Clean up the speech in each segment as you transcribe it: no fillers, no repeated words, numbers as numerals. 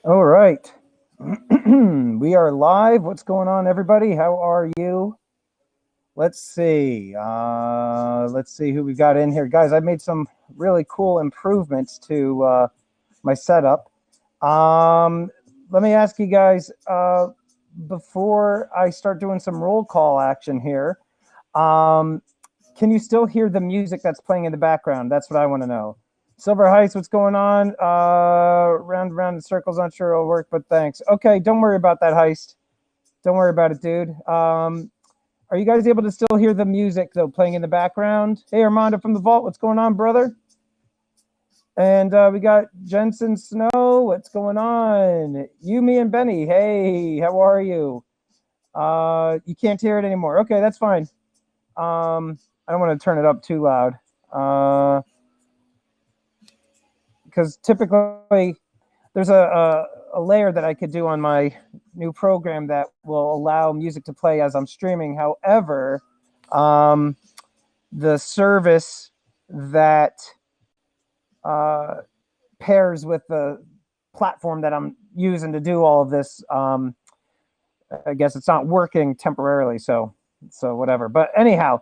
All right. We are live. What's going on, everybody? How are you? Let's see. Let's see who we got in here. Guys, I made some really cool improvements to my setup. Let me ask you guys, before I start doing some roll call action here, um, can you still hear the music that's playing in the background? That's what I want to know. Silver Heights, what's going on? Round in circles, not sure it'll work, but thanks. Okay, don't worry about that, Heist. Don't worry about it, dude. Are you guys able to still hear the music, though, playing in the background? Hey, Armando from the Vault, what's going on, brother? And we got Jensen Snow, what's going on? Yumi and Benny, hey, how are you? You can't hear it anymore. Okay, that's fine. I don't want to turn it up too loud. Because typically there's a layer that I could do on my new program that will allow music to play as I'm streaming. However, the service that pairs with the platform that I'm using to do all of this, I guess it's not working temporarily, so whatever. But anyhow,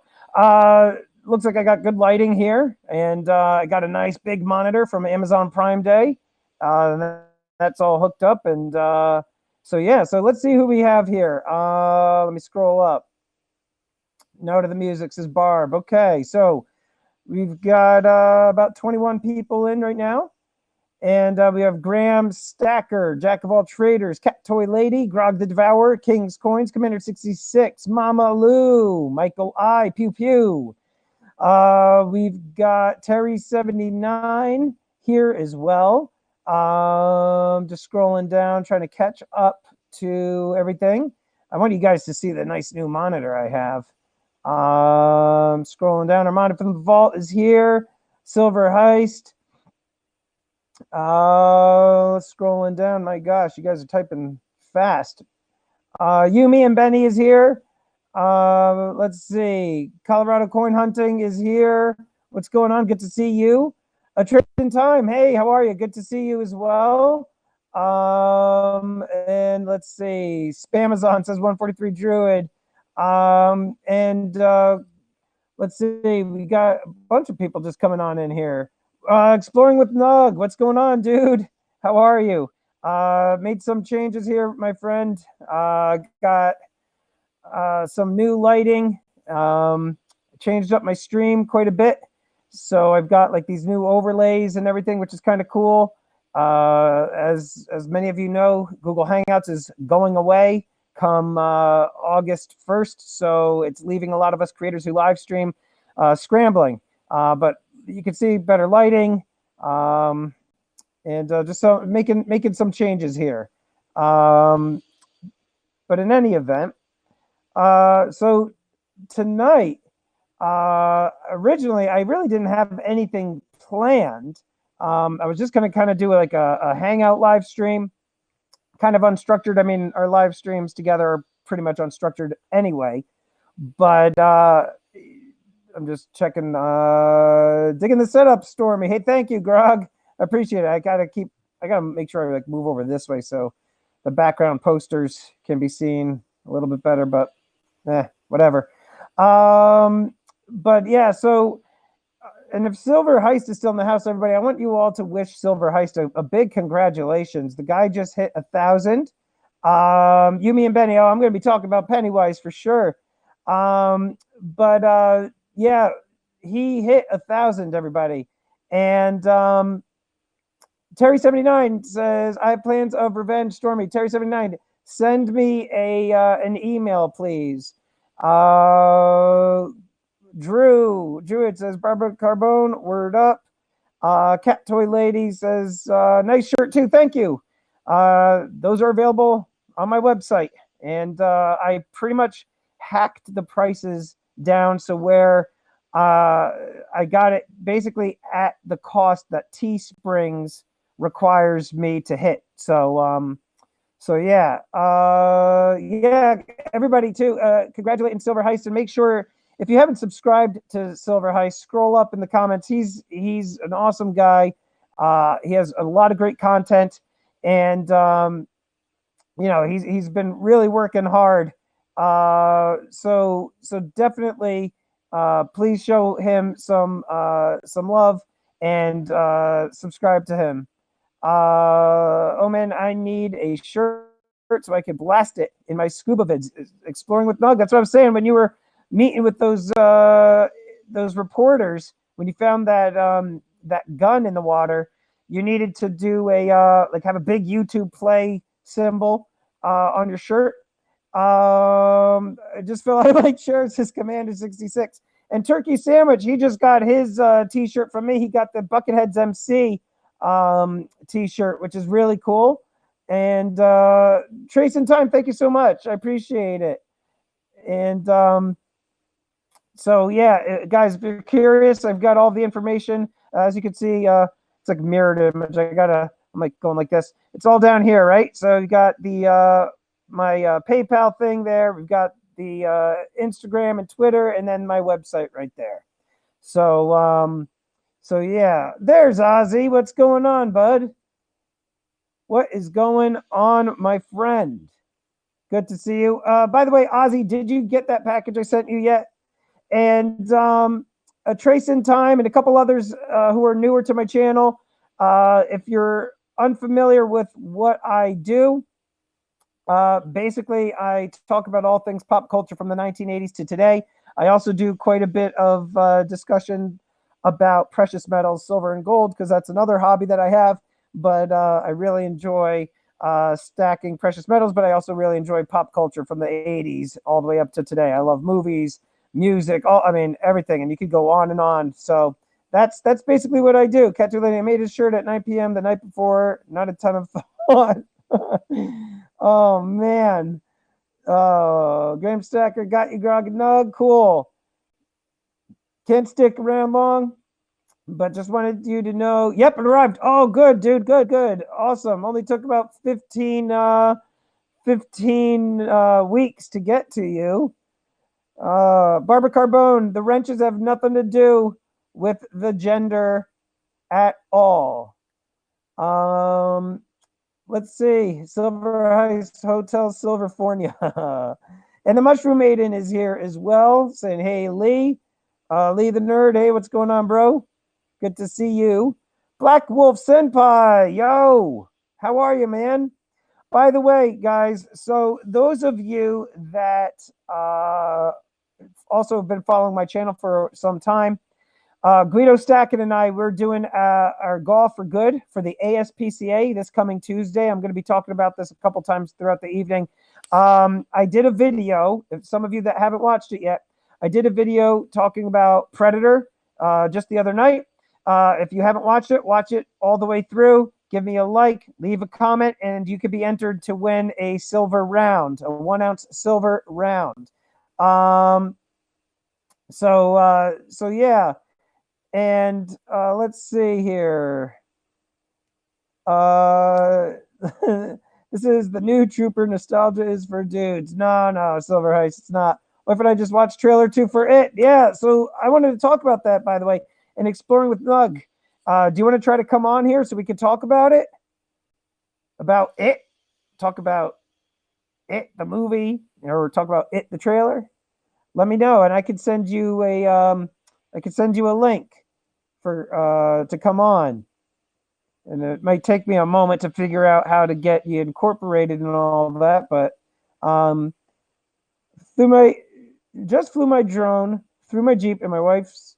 looks like I got good lighting here, and I got a nice big monitor from Amazon Prime Day. That's all hooked up, and so yeah. So let's see who we have here. Let me scroll up. No to the music, says Barb. Okay, so we've got about 21 people in right now. And we have Graham Stacker, Jack of All Traders, Cat Toy Lady, Grog the Devourer, King's Coins, Commander 66, Mama Lou, Michael I, Pew Pew. We've got Terry 79 here as well. Just scrolling down, trying to catch up to everything. I want you guys to see the nice new monitor I have. Scrolling down, Armando from the Vault is here. Silver Heist. Scrolling down. My gosh, you guys are typing fast. Yumi and Benny is here. Let's see. Colorado Coin Hunting is here. What's going on? Good to see you. A Trip in Time. Hey, how are you? Good to see you as well. And let's see. Spamazon says 143 Druid. Let's see. We got a bunch of people just coming on in here. Exploring with Nug. What's going on, dude? How are you? Made some changes here, my friend. Got some new lighting. Changed up my stream quite a bit. So I've got like these new overlays and everything, which is kind of cool. As many of you know, Google Hangouts is going away come August 1st. So it's leaving a lot of us creators who live stream scrambling. But you can see better lighting, and just so making some changes here. But in any event, so tonight, originally I really didn't have anything planned. I was just going to kind of do like a hangout live stream, kind of unstructured. I mean, our live streams together are pretty much unstructured anyway, but I'm just checking, digging the setup, Stormy. Hey, thank you, Grog. I appreciate it. I gotta make sure I like move over this way so the background posters can be seen a little bit better, but whatever. But yeah, so, and if Silver Heist is still in the house, everybody, I want you all to wish Silver Heist a big congratulations. The guy just hit 1,000. Yumi and Benny, I'm going to be talking about Pennywise for sure. But yeah, he hit 1,000, everybody. And Terry 79 says, I have plans of revenge, Stormy. Terry 79, send me an email, please. Drew, it says, Barbara Carbone, word up. Cat Toy Lady says, nice shirt too, thank you. Those are available on my website. And I pretty much hacked the prices down so where I got it basically at the cost that Teesprings requires me to hit. So yeah, everybody too, congratulating Silver Heist, and make sure if you haven't subscribed to Silver Heist, scroll up in the comments. He's an awesome guy. He has a lot of great content, and he's been really working hard. So definitely, please show him some love and subscribe to him. Oh man, I need a shirt so I can blast it in my scuba vids. Exploring with Nug. That's what I was saying when you were meeting with those reporters, when you found that that gun in the water. You needed to do a have a big YouTube play symbol on your shirt. I just feel like shares his Commander 66. And Turkey Sandwich, he just got his t-shirt from me. He got the Bucketheads MC t-shirt, which is really cool. And Trace in Time, thank you so much. I appreciate it. And so yeah, guys, if you're curious, I've got all the information. As you can see, it's like mirrored image. I'm like going like this. It's all down here, right? So you got the my PayPal thing there. We've got the Instagram and Twitter, and then my website right there. So so yeah, there's Ozzy. What's going on, bud? What is going on, my friend? Good to see you. By the way, Ozzy, did you get that package I sent you yet? And a Trace in Time and a couple others who are newer to my channel. If you're unfamiliar with what I do, basically I talk about all things pop culture from the 1980s to today. I also do quite a bit of discussion about precious metals, silver and gold, because that's another hobby that I have. But I really enjoy stacking precious metals, but I also really enjoy pop culture from the 80s all the way up to today. I love movies, music, everything, and you could go on and on. So that's basically what I do. Catch I made his shirt at 9 p.m. the night before. Not a ton of fun. Oh man. Game Stacker got you, Grog and Nug. Cool. Can't stick around long, but just wanted you to know. Yep, it arrived. Oh, good, dude. Good. Awesome. Only took about 15 weeks to get to you. Barbara Carbone, the wrenches have nothing to do with the gender at all. Let's see. Silver Heist Hotel, Silverfornia. And the Mushroom Maiden is here as well, saying, hey, Lee. Lee the Nerd, hey, what's going on, bro? Good to see you. Black Wolf Senpai, yo. How are you, man? By the way, guys, so those of you that also have been following my channel for some time, Guido Stacken and I, we're doing our Golf for Good for the ASPCA this coming Tuesday. I'm going to be talking about this a couple times throughout the evening. I did a video, if some of you that haven't watched it yet, I did a video talking about Predator just the other night. If you haven't watched it, watch it all the way through. Give me a like, leave a comment, and you could be entered to win a silver round, a 1 ounce silver round. So yeah. And let's see here. This is the new Trooper. Nostalgia is for dudes. No, Silver Heist, it's not. What if I just watched trailer 2 for it? Yeah, so I wanted to talk about that, by the way, and Exploring with Nug. Do you want to try to come on here so we can talk about it? About it? Talk about it, the movie, or talk about it, the trailer? Let me know, and I could send you a link for to come on. And it might take me a moment to figure out how to get you incorporated and all that, but flew my drone through my Jeep, and my wife's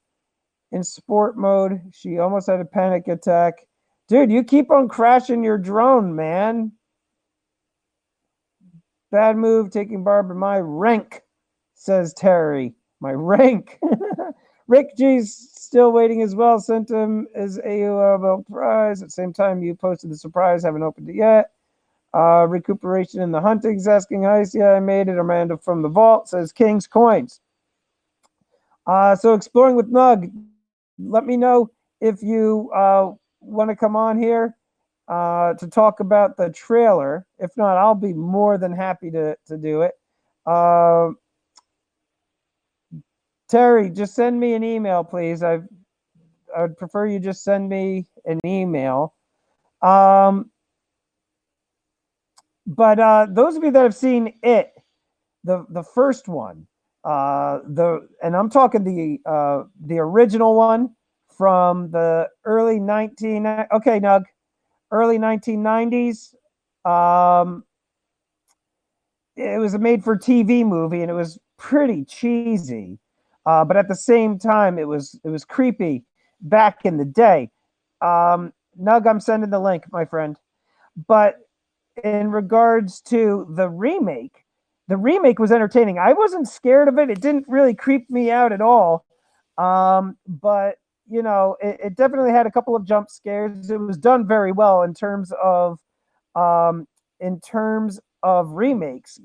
in sport mode. She almost had a panic attack. Dude, you keep on crashing your drone, man. Bad move taking Barbara my rank, says Terry. My rank. Rick G's still waiting as well. Sent him his AOL prize. At the same time, you posted the surprise. Haven't opened it yet. Recuperation in the hunting's asking Heist. Yeah, I made it. Amanda from the vault says King's Coins. So Exploring with Nug. Let me know if you want to come on here to talk about the trailer. If not, I'll be more than happy to do it. Terry, just send me an email, please. I would prefer you just send me an email. But those of you that have seen it, the first one, and I'm talking the original one from the early 1990s. It was a made for TV movie, and it was pretty cheesy, but at the same time it was creepy back in the day. Nug, I'm sending the link, my friend. But in regards to the remake was entertaining. I wasn't scared of it. It didn't really creep me out at all. But you know, it definitely had a couple of jump scares. It was done very well um, in terms of remakes.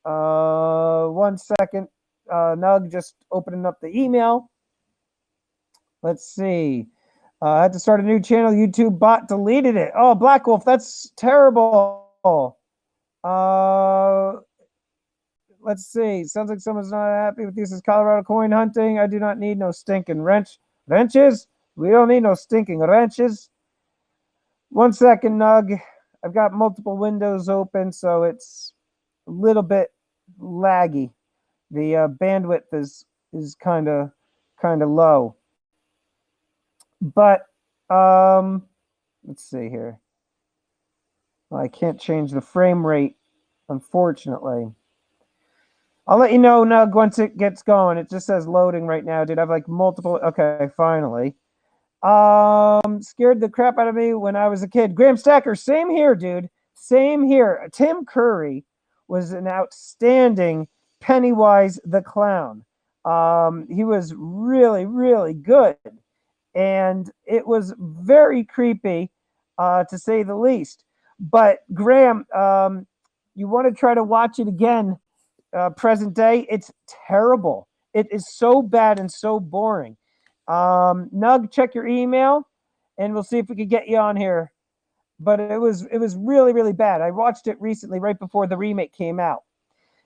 1 second, Nug, just opening up the email. Let's see. I had to start a new channel. YouTube bot deleted it. Oh, Black Wolf, that's terrible. Uh, let's see. Sounds like someone's not happy with this. Is Colorado coin hunting. I do not need no stinking wrenches. We don't need no stinking wrenches. 1 second, Nug. I've got multiple windows open, so it's a little bit laggy. The bandwidth is kind of low. But let's see here. Well, I can't change the frame rate, unfortunately. I'll let you know, Nug, once it gets going. It just says loading right now, dude. I have like multiple. Okay, finally. Scared the crap out of me when I was a kid. Graham Stacker, same here, dude. Same here. Tim Curry was an outstanding Pennywise the Clown. He was really, really good. And it was very creepy, to say the least. But Graham, you want to try to watch it again, present day? It's terrible. It is so bad and so boring. Nug, check your email, and we'll see if we could get you on here. But it was really, really bad. I watched it recently, right before the remake came out.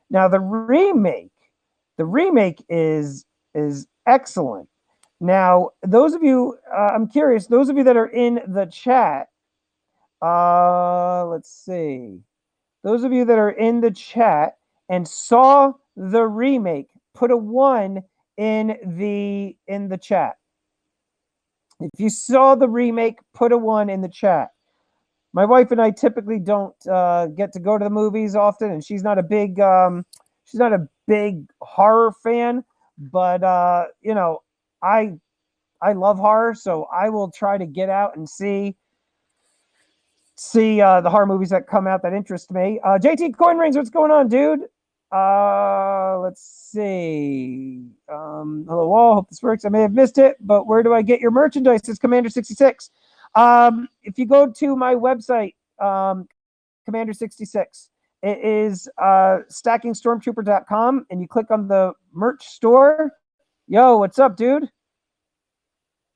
Now the remake is excellent. Now, those of you, I'm curious, those of you that are in the chat, let's see. Those of you that are in the chat and saw the remake, put a 1 in the chat. If you saw the remake, put a 1 in the chat. My wife and I typically don't get to go to the movies often, and she's not a big horror fan, but you know, I love horror, so I will try to get out and see the horror movies that come out that interest me. JT Coin Rings, what's going on, dude? Let's see. Hello, all. Hope this works. I may have missed it, but where do I get your merchandise? It's Commander 66. If you go to my website, Commander 66, it is stackingstormtrooper.com, and you click on the merch store. Yo, what's up, dude?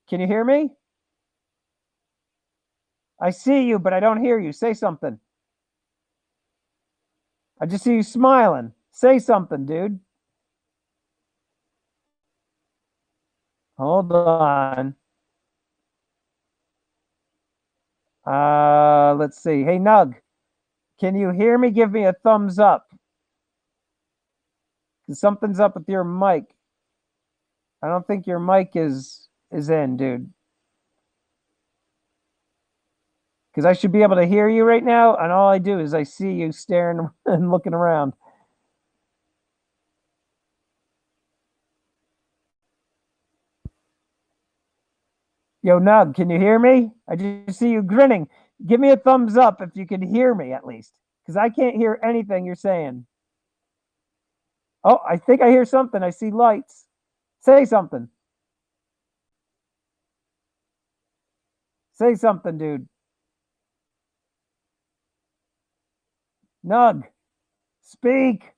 Can you hear me? I see you, but I don't hear you. Say something. I just see you smiling. Say something, dude. Hold on. Let's see. Hey, Nug, can you hear me? Give me a thumbs up. Something's up with your mic. I don't think your mic is in, dude. Because I should be able to hear you right now, and all I do is I see you staring and looking around. Yo, Nug, can you hear me? I just see you grinning. Give me a thumbs up if you can hear me at least, because I can't hear anything you're saying. Oh, I think I hear something. I see lights. Say something. Say something, dude. Nug, speak.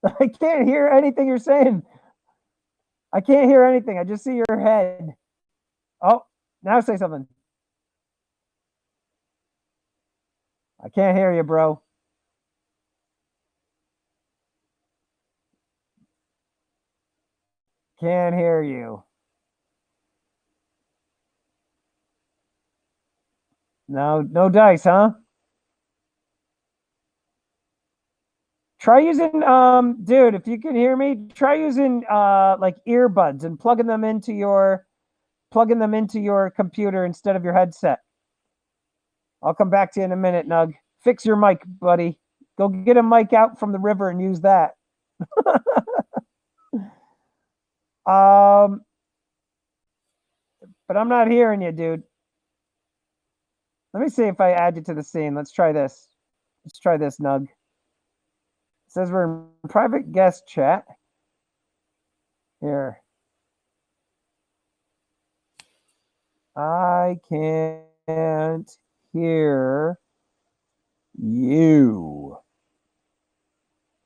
I can't hear anything you're saying. I can't hear anything. I just see your head. Oh, now say something. I can't hear you, bro. Can't hear you. No dice, huh? Try using dude, if you can hear me, try using like earbuds and plugging them into your computer instead of your headset. I'll come back to you in a minute, Nug. Fix your mic, buddy. Go get a mic out from the river and use that. But I'm not hearing you, dude. Let me see if I add you to the scene. Let's try this. Let's try this, Nug. It says we're in private guest chat. Here. I can't hear you.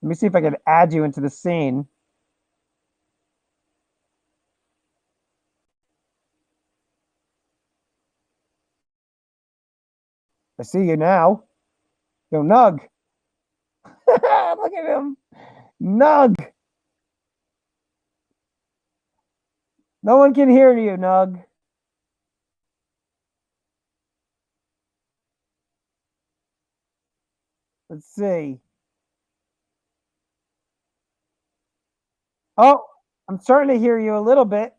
Let me see if I can add you into the scene. I see you now. Yo, Nug. Look at him. Nug. No one can hear you, Nug. Let's see. Oh, I'm starting to hear you a little bit.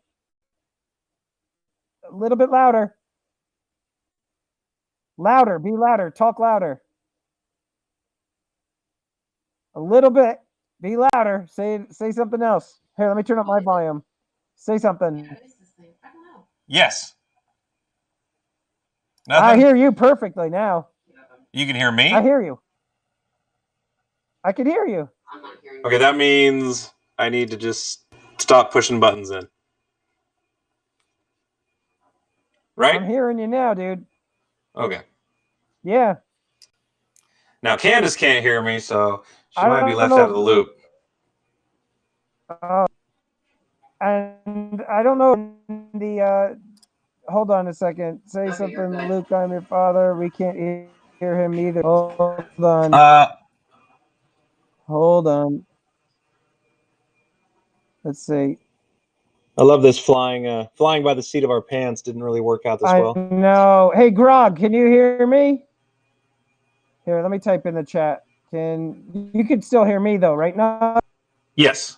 A little bit louder. Louder. Be louder. Talk louder. A little bit. Be louder. Say something else. Here, let me turn up my volume. Say something. Yes. Nothing? I hear you perfectly now. You can hear me? I hear you. I can hear you. Okay, that means I need to just stop pushing buttons in. Right? I'm hearing you now, dude. Okay. Yeah. Now Candace can't hear me, so she might be left out of the loop. And I don't know the hold on a second. Say something, Luke, I'm your father. We can't hear him either. Hold on. Hold on. Let's see. I love this flying by the seat of our pants didn't really work out this well. I know. Hey, Grog, can you hear me? Here, let me type in the chat. You can still hear me though, right now? Yes.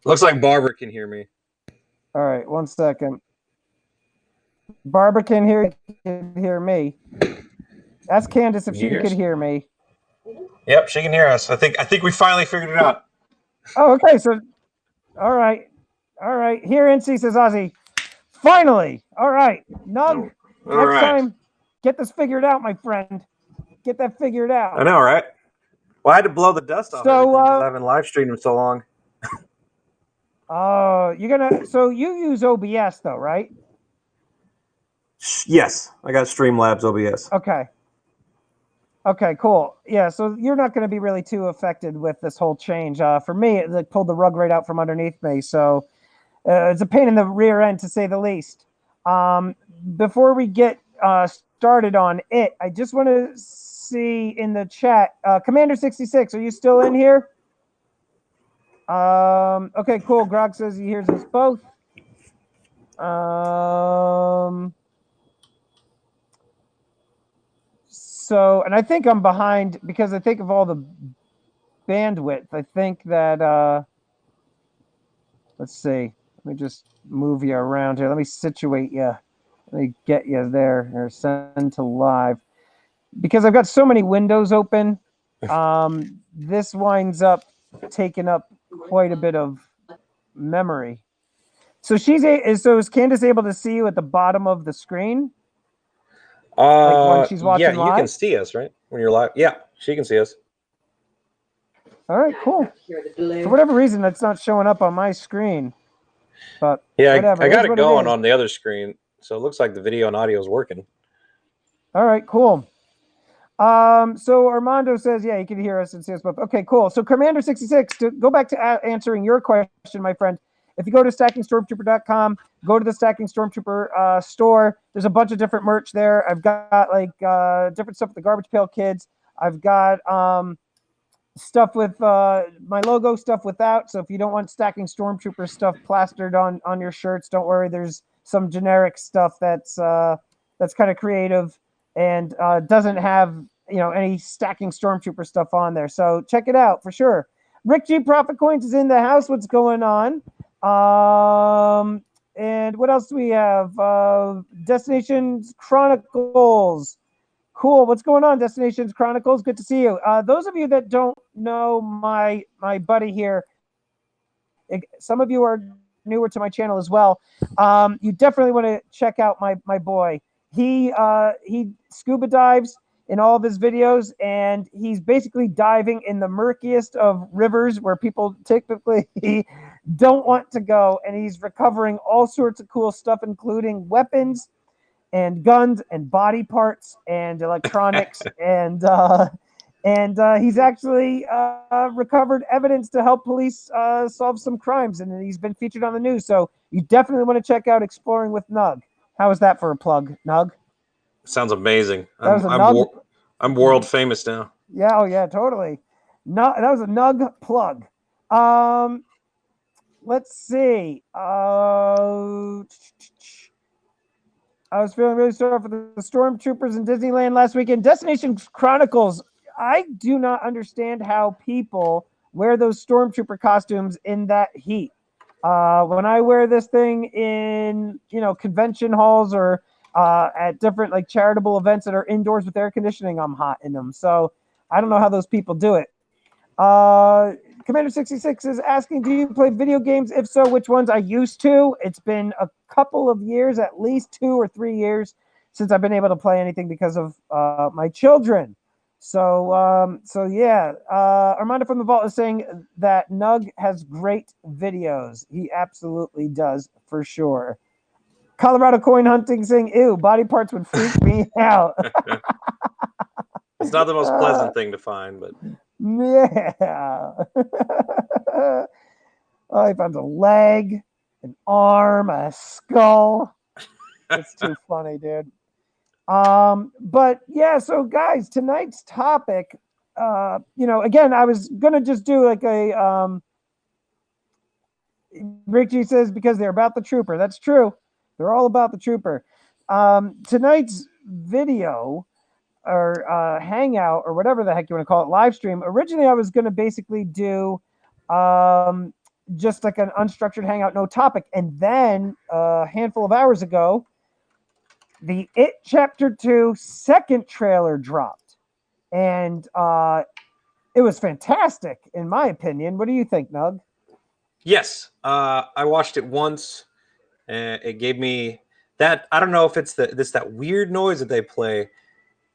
Looks like Barbara can hear me. All right, 1 second. Barbara can hear me. Ask Candace if she could hear me. Yep, she can hear us. I think we finally figured it out. Oh, okay. So, all right. Here, NC says Ozzy. Finally. All right. Nug. Next time, get this figured out, my friend. Get that figured out. I know, right? Well, I had to blow the dust off everything because I've been live streaming so long. So you use OBS though, right? Yes, I got Streamlabs OBS. Okay, cool. Yeah, so you're not going to be really too affected with this whole change. For me, it pulled the rug right out from underneath me. So it's a pain in the rear end, to say the least. Before we get started on it, I just want to see in the chat, Commander 66, are you still in here? Okay, cool. Grog says he hears us both. So, and I think I'm behind because I think of all the bandwidth. I think that, let's see. Let me just move you around here. Let me situate you. Let me get you there. Or send to live. Because I've got so many windows open, this winds up taking up quite a bit of memory. So is Candace able to see you at the bottom of the screen? Like when she's watching live? You can see us, right? When you're live. Yeah, she can see us. All right, cool. For whatever reason, that's not showing up on my scron. But yeah, whatever. I got it going on the other screen, so it looks like the video and audio is working. All right, cool. So Armando says, yeah, he can hear us and see us both. Okay, cool. So Commander 66, to go back to answering your question, my friend, if you go to stackingstormtrooper.com, go to the Stacking Stormtrooper store. There's a bunch of different merch there. I've got like different stuff with the Garbage Pail Kids. I've got stuff with my logo, stuff without. So if you don't want Stacking Stormtrooper stuff plastered on your shirts, don't worry. There's some generic stuff that's kind of creative and doesn't have any Stacking Stormtrooper stuff on there. So check it out for sure. Rick G Profit Coins is in the house. What's going on? And what else do we have? Destinations Chronicles. Cool. What's going on, Destinations Chronicles? Good to see you. Those of you that don't know my buddy here, some of you are newer to my channel as well. You definitely want to check out my boy. He scuba dives in all of his videos, and he's basically diving in the murkiest of rivers where people typically don't want to go, and he's recovering all sorts of cool stuff, including weapons and guns and body parts and electronics and he's actually recovered evidence to help police solve some crimes, and he's been featured on the news. So you definitely want to check out Exploring with Nug. How is that for a plug, Nug? Sounds amazing. That was a Nug. I'm world famous now. Yeah, oh yeah, totally. No, that was a Nug plug. Let's see. I was feeling really sorry for the stormtroopers in Disneyland last weekend. Destination Chronicles. I do not understand how people wear those stormtrooper costumes in that heat. When I wear this thing in, convention halls or at different charitable events that are indoors with air conditioning, I'm hot in them. So I don't know how those people do it. Commander 66 is asking, do you play video games? If so, which ones? I used to. It's been a couple of years, at least 2 or 3 years, since I've been able to play anything because of my children. So yeah. Armando from the Vault is saying that Nug has great videos. He absolutely does, for sure. Colorado Coin Hunting saying, ew, body parts would freak me out. It's not the most pleasant thing to find, but... Yeah. Oh, he found a leg, an arm, a skull. It's too funny, dude. But yeah, so guys, tonight's topic, again, I was gonna just do a Rick G says because they're about the trooper. That's true. They're all about the trooper. Tonight's video or hangout or whatever the heck you want to call it, live stream. Originally, I was going to basically do just like an unstructured hangout, no topic. And then a handful of hours ago, the It Chapter 2 second trailer dropped. And it was fantastic, in my opinion. What do you think, Nug? Yes. I watched it once, and it gave me that. I don't know if it's that weird noise that they play.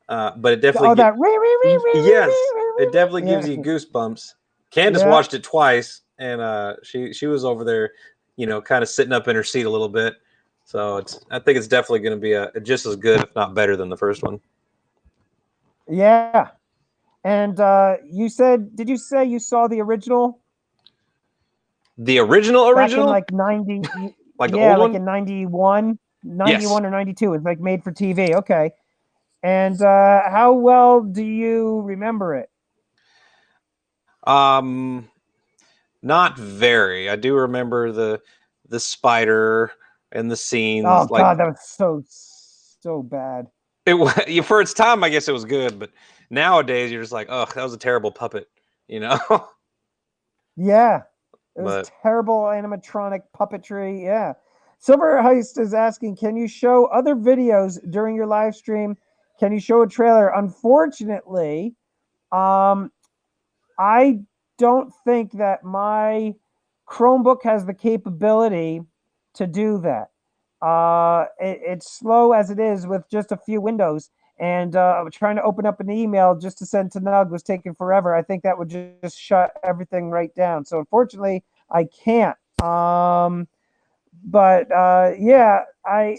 But it definitely yes, it definitely gives you goosebumps. Candace watched it twice, and she was over there, kind of sitting up in her seat a little bit. So I think it's definitely going to be just as good, if not better, than the first one. Yeah, and did you say you saw the original? The original, back in like 90, like the yeah, old like one? in 91 Yes. or 92. It's like made for TV. Okay. And how well do you remember it? Not very. I do remember the spider and the scenes. Oh God, that was so bad. It for its time, I guess it was good, but nowadays you're just like, oh, that was a terrible puppet, Yeah, it was terrible animatronic puppetry. Yeah. Silver Heist is asking, can you show other videos during your live stream? Can you show a trailer? Unfortunately, I don't think that my Chromebook has the capability to do that. It's slow as it is with just a few windows, and trying to open up an email just to send to Nug was taking forever. I think that would just shut everything right down. So unfortunately, I can't. But yeah, I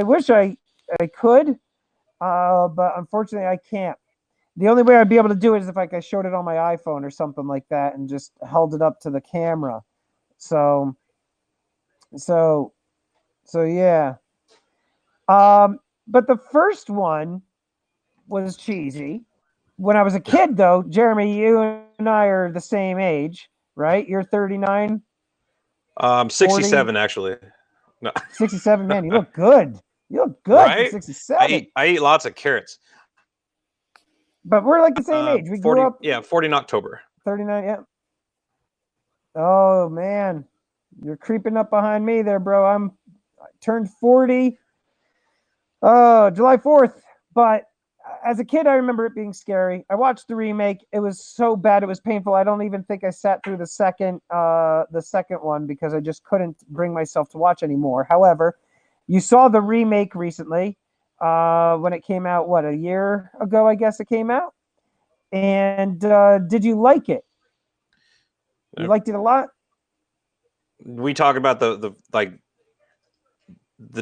wish I could, but unfortunately, I can't. The only way I'd be able to do it is if I showed it on my iPhone or something like that and just held it up to the camera. So yeah. But the first one was cheesy. When I was a kid, though, Jeremy, you and I are the same age, right? You're 39. 67 actually. No. 67, man, you look good. You look good Right? for 67. I eat lots of carrots. But we're like the same age. We 40, grew up. Yeah, 40 in October. 39, yeah. Oh, man. You're creeping up behind me there, bro. I turned 40 July 4th. But as a kid, I remember it being scary. I watched the remake. It was so bad. It was painful. I don't even think I sat through the second one because I just couldn't bring myself to watch anymore. However, you saw the remake recently when it came out, what, a year ago, I guess it came out. And did you like it? You liked it a lot? We talk about the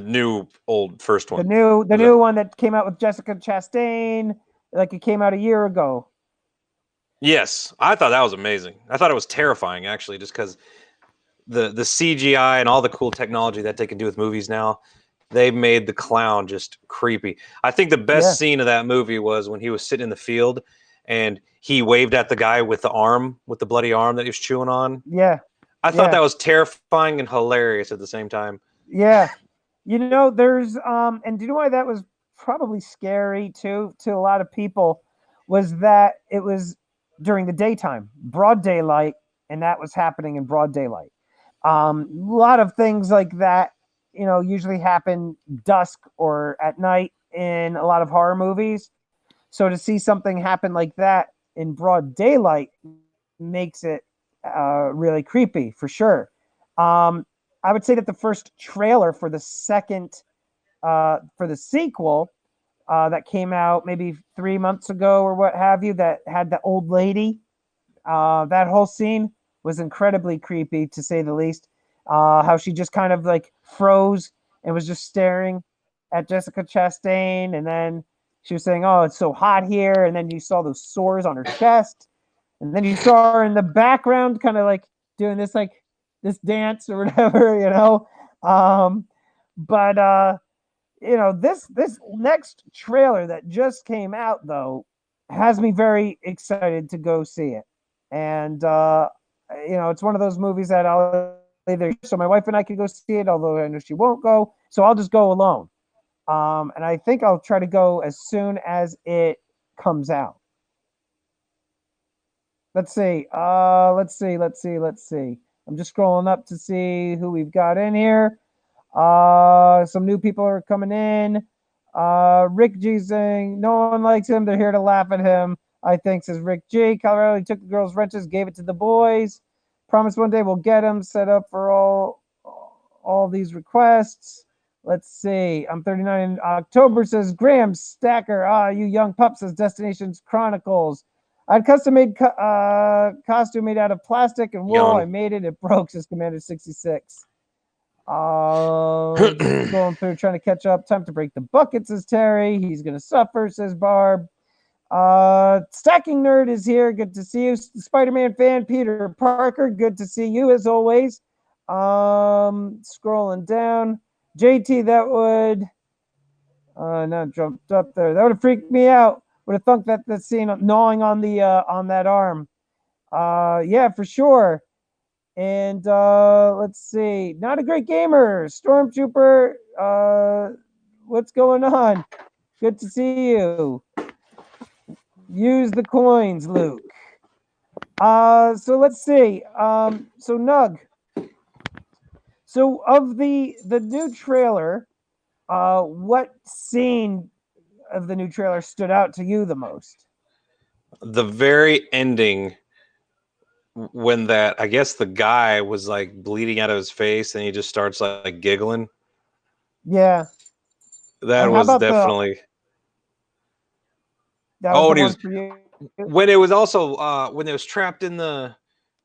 new old first one. The new one that came out with Jessica Chastain, like it came out a year ago. Yes, I thought that was amazing. I thought it was terrifying, actually, just because the CGI and all the cool technology that they can do with movies now, they made the clown just creepy. I think the best scene of that movie was when he was sitting in the field and he waved at the guy with the bloody arm that he was chewing on. Yeah. I thought that was terrifying and hilarious at the same time. Yeah. You know, there's and do you know why that was probably scary too to a lot of people was that it was during the daytime, broad daylight, and that was happening in broad daylight. A lot of things like that, you know, usually happen dusk or at night in a lot of horror movies. So to see something happen like that in broad daylight makes it really creepy for sure. I would say that the first trailer for the sequel that came out maybe 3 months ago or what have you, that had the old lady, that whole scene was incredibly creepy to say the least. How she just kind of like froze and was just staring at Jessica Chastain, and then she was saying, "Oh, it's so hot here," and then you saw those sores on her chest, and then you saw her in the background, kind of like doing this dance or whatever, you know. But you know, this next trailer that just came out though has me very excited to go see it, and you know, it's one of those movies that I'll either so my wife and I could go see it, although I know she won't go, so I'll just go alone. And I think I'll try to go as soon as it comes out. Let's see. Let's see. I'm just scrolling up to see who we've got in here. Some new people are coming in. Rick G saying no one likes him. They're here to laugh at him. I think, says Rick G. Colorado, he took the girls' wrenches, gave it to the boys. Promise one day we'll get him set up for all these requests. Let's see. I'm 39 in October, says Graham Stacker. You young pup, says Destinations Chronicles. I had custom made costume made out of plastic and wool. I made it. It broke, says Commander 66. Going through trying to catch up. Time to break the bucket, says Terry. He's gonna suffer, says Barb. Stacking Nerd is here. Good to see you. Spider-Man fan Peter Parker. Good to see you as always. Scrolling down. JT, that would not jumped up there. That would have freaked me out. Would have thunk that scene gnawing on the on that arm. Yeah, for sure. And let's see. Not a great gamer. Stormtrooper. What's going on? Good to see you. Use the coins, Luke. So let's see. So Nug. So of the new trailer, what scene of the new trailer stood out to you the most? The very ending, when I guess the guy was like bleeding out of his face and he just starts like giggling. Yeah. That was definitely. When it was also when it was trapped in the,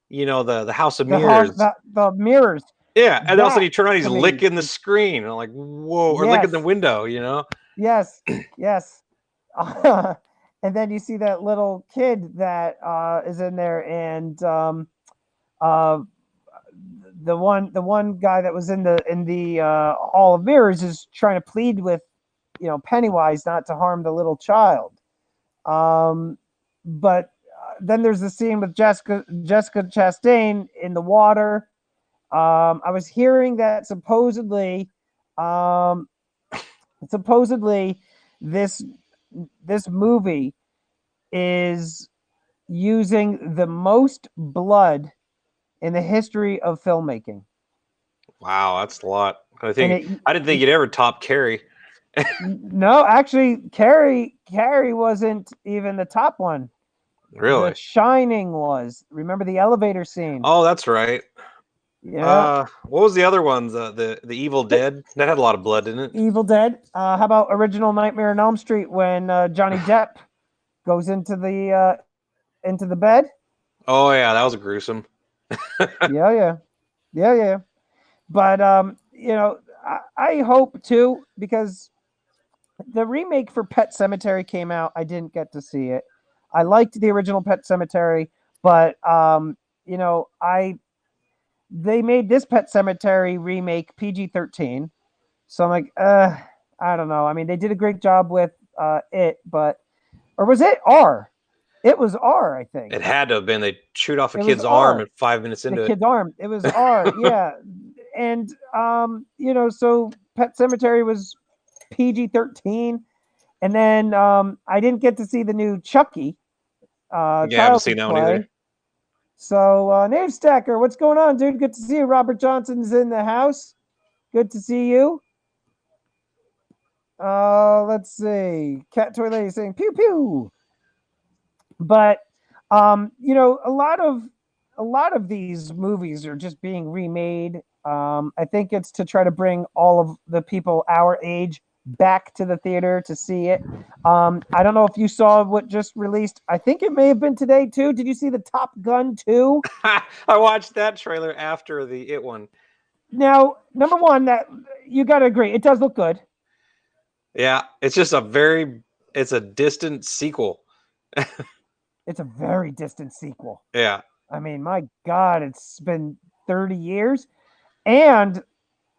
you know, the house of mirrors. The mirrors. Yeah, and also he turned around, he's licking the screen. I'm like, whoa, or licking the window, you know? Yes, yes. And then you see that little kid that is in there, and the one guy that was in the Hall of Mirrors is trying to plead with, you know, Pennywise not to harm the little child. But then there's the scene with Jessica Chastain in the water. I was hearing that supposedly this movie is using the most blood in the history of filmmaking. Wow, that's a lot. I didn't think you'd ever top Carrie. No, actually, Carrie wasn't even the top one. Really? The Shining was. Remember the elevator scene? Oh, that's right. Yeah. What was the other ones? The Evil Dead? That had a lot of blood, didn't it? Evil Dead. How about original Nightmare on Elm Street when Johnny Depp goes into the bed? Oh yeah, that was gruesome. Yeah. But I hope too, because the remake for Pet Sematary came out. I didn't get to see it. I liked the original Pet Sematary, but they made this Pet Sematary remake PG-13. So I'm like, I don't know. I mean, they did a great job with it, or was it R? It was R, I think. It had to have been. They chewed off a kid's arm at 5 minutes into it. The kid's arm. It was R, yeah. And so Pet Sematary was PG-13, and then I didn't get to see the new Chucky. I haven't seen that one either. So, Name Stacker, what's going on, dude? Good to see you. Robert Johnson's in the house. Good to see you. Let's see. Cat Toy Lady saying pew pew. But a lot of these movies are just being remade. I think it's to try to bring all of the people our age back to the theater to see it. I don't know if you saw what just released. I think it may have been today too. Did you see the Top Gun 2? I watched that trailer after the It one. Now, number one, that you got to agree, it does look good. Yeah, it's just it's a distant sequel. It's a very distant sequel. Yeah. I mean, my God, it's been 30 years. And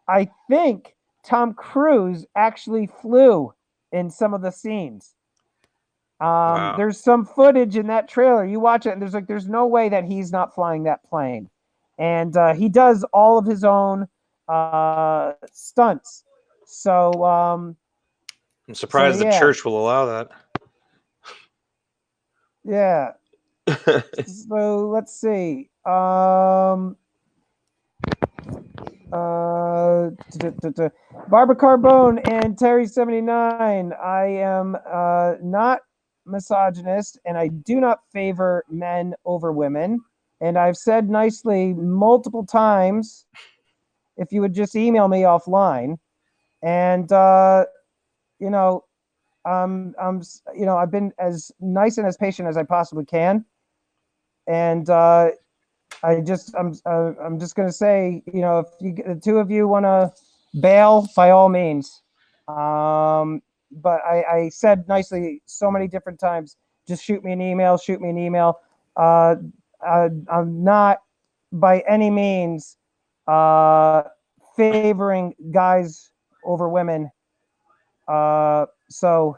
I think Tom Cruise actually flew in some of the scenes. Wow. There's some footage in that trailer. You watch it, and there's no way that he's not flying that plane. And he does all of his own stunts. So I'm surprised the church will allow that. Yeah. So let's see. Barbara Carbone and Terry79. I am not misogynist, and I do not favor men over women. And I've said nicely multiple times, if you would just email me offline. And I've been as nice and as patient as I possibly can. And I'm just gonna say, if the two of you want to bail, by all means. But I said nicely so many different times, just shoot me an email. I'm not by any means favoring guys over women. So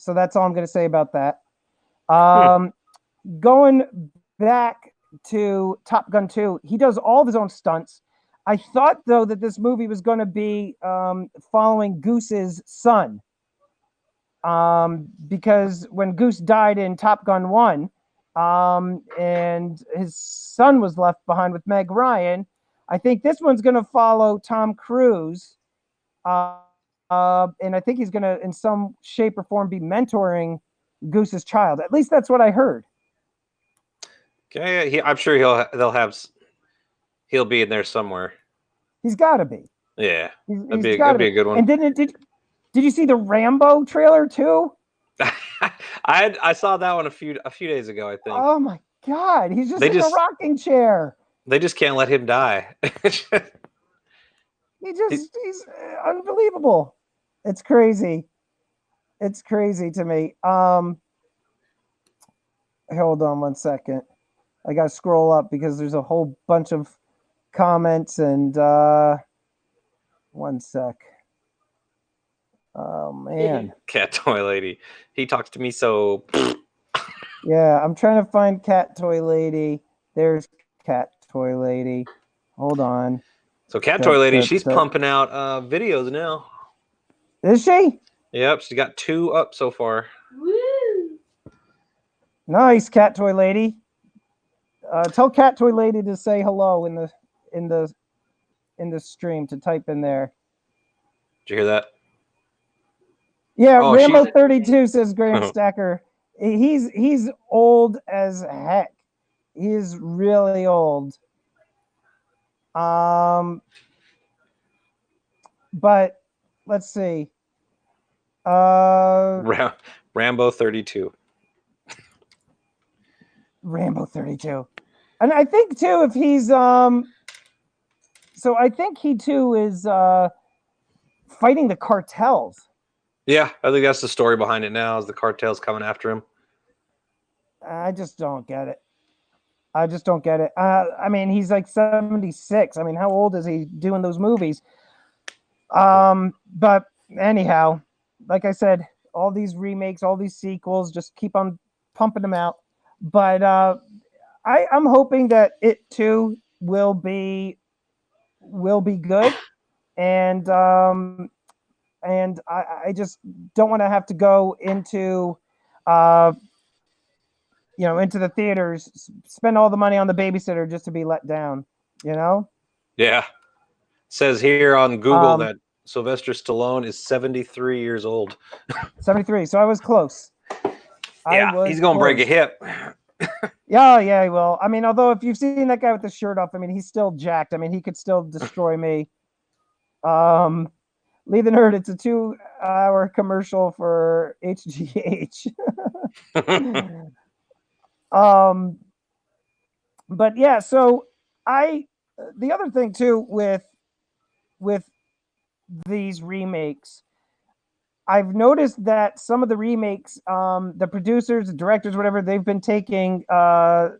that's all I'm going to say about that. Going back to Top Gun 2, he does all of his own stunts. I thought, though, that this movie was going to be following Goose's son. Because when Goose died in Top Gun 1, and his son was left behind with Meg Ryan, I think this one's going to follow Tom Cruise. And I think he's going to, in some shape or form, be mentoring Goose's child. At least that's what I heard. Okay, I'm sure he'll be in there somewhere. He's got to be. Yeah, that'd be a good one. And did you see the Rambo trailer too? I saw that one a few days ago, I think. Oh my God, he's just in a rocking chair. They just can't let him die. He's unbelievable. It's crazy. It's crazy to me. Hold on one second. I got to scroll up because there's a whole bunch of comments and one sec. Oh man. Cat Toy Lady. He talks to me so Yeah, I'm trying to find Cat Toy Lady. There's Cat Toy Lady. Hold on. So Cat Toy Lady, she's pumping out videos now. Is she? Yep, she got 2 up so far. Woo! Nice, Cat Toy Lady. Tell Cat Toy Lady to say hello in the stream, to type in there. Did you hear that? Yeah, Rambo 32 says Graham Stacker. He's old as heck. He's really old. But let's see. Rambo 32. Rambo 32. And I think too, if he's so I think he too is fighting the cartels. Yeah, I think that's the story behind it now, is the cartels coming after him. I just don't get it. I mean, he's like 76. I mean, how old is he doing those movies? But anyhow, like I said, all these remakes, all these sequels, just keep on pumping them out. But I'm hoping that it too will be good, and I just don't want to have to go into into the theaters, spend all the money on the babysitter just to be let down, Yeah. It says here on Google that Sylvester Stallone is 73 years old. 73. So I was close. Yeah, he's going to break a hip. Yeah, he will. I mean, although if you've seen that guy with the shirt off, I mean, he's still jacked. I mean, he could still destroy me. Lee the Nerd, it's a 2-hour commercial for HGH. But yeah, so the other thing too with these remakes, I've noticed that some of the remakes, the producers, the directors, whatever, they've been taking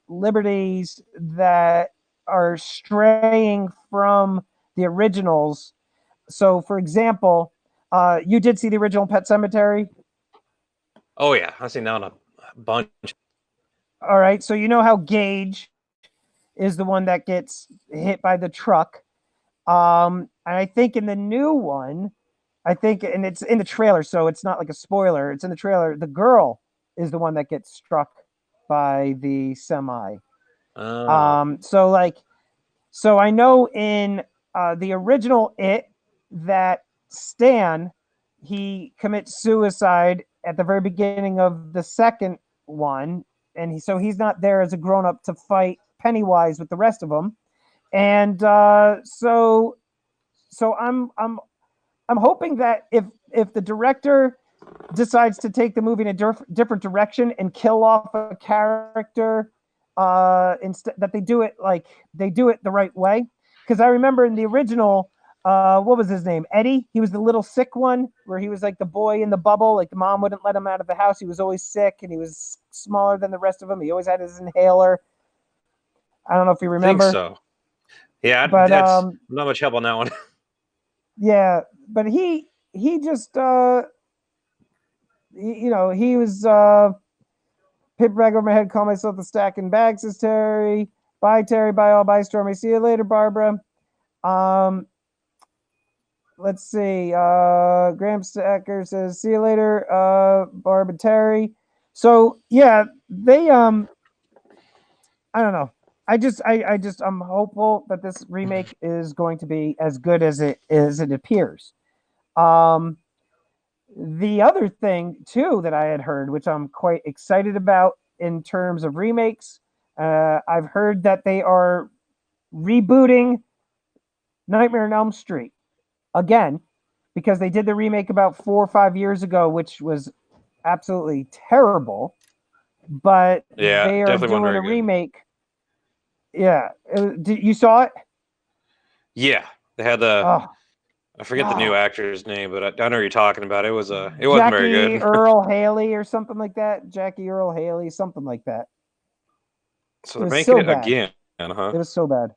liberties that are straying from the originals. So, for example, you did see the original Pet Sematary? Oh, yeah. I've seen that on a bunch. All right. So, you know how Gage is the one that gets hit by the truck. And I think in the new one, and it's in the trailer, so it's not like a spoiler. It's in the trailer. The girl is the one that gets struck by the semi. Oh. So I know in the original that Stan, he commits suicide at the very beginning of the second one, and he's not there as a grown up to fight Pennywise with the rest of them, and so I'm hoping that if the director decides to take the movie in a different direction and kill off a character, instead, that they do it the right way. Because I remember in the original, what was his name? Eddie. He was the little sick one, where he was like the boy in the bubble. Like the mom wouldn't let him out of the house. He was always sick, and he was smaller than the rest of them. He always had his inhaler. I don't know if you remember. I think so. Yeah, but that's not much help on that one. Yeah, but he just he was Pip rag over my head, call myself the stacking bags, says Terry. Bye Terry, bye all, bye Stormy. See you later, Barbara. Let's see. Graham Stacker says, see you later, Barb and Terry. So yeah, they I don't know. I'm hopeful that this remake is going to be as good as it appears. The other thing too that I had heard, which I'm quite excited about in terms of remakes, I've heard that they are rebooting Nightmare on Elm Street again, because they did the remake about 4 or 5 years ago, which was absolutely terrible. But yeah, they are doing a remake. Yeah, you saw it? Yeah, they had I forget the new actor's name, but I know what you're talking about. It wasn't very good. Jackie Earl Haley or something like that. Jackie Earl Haley, something like that. So they're making it again, huh? It was so bad.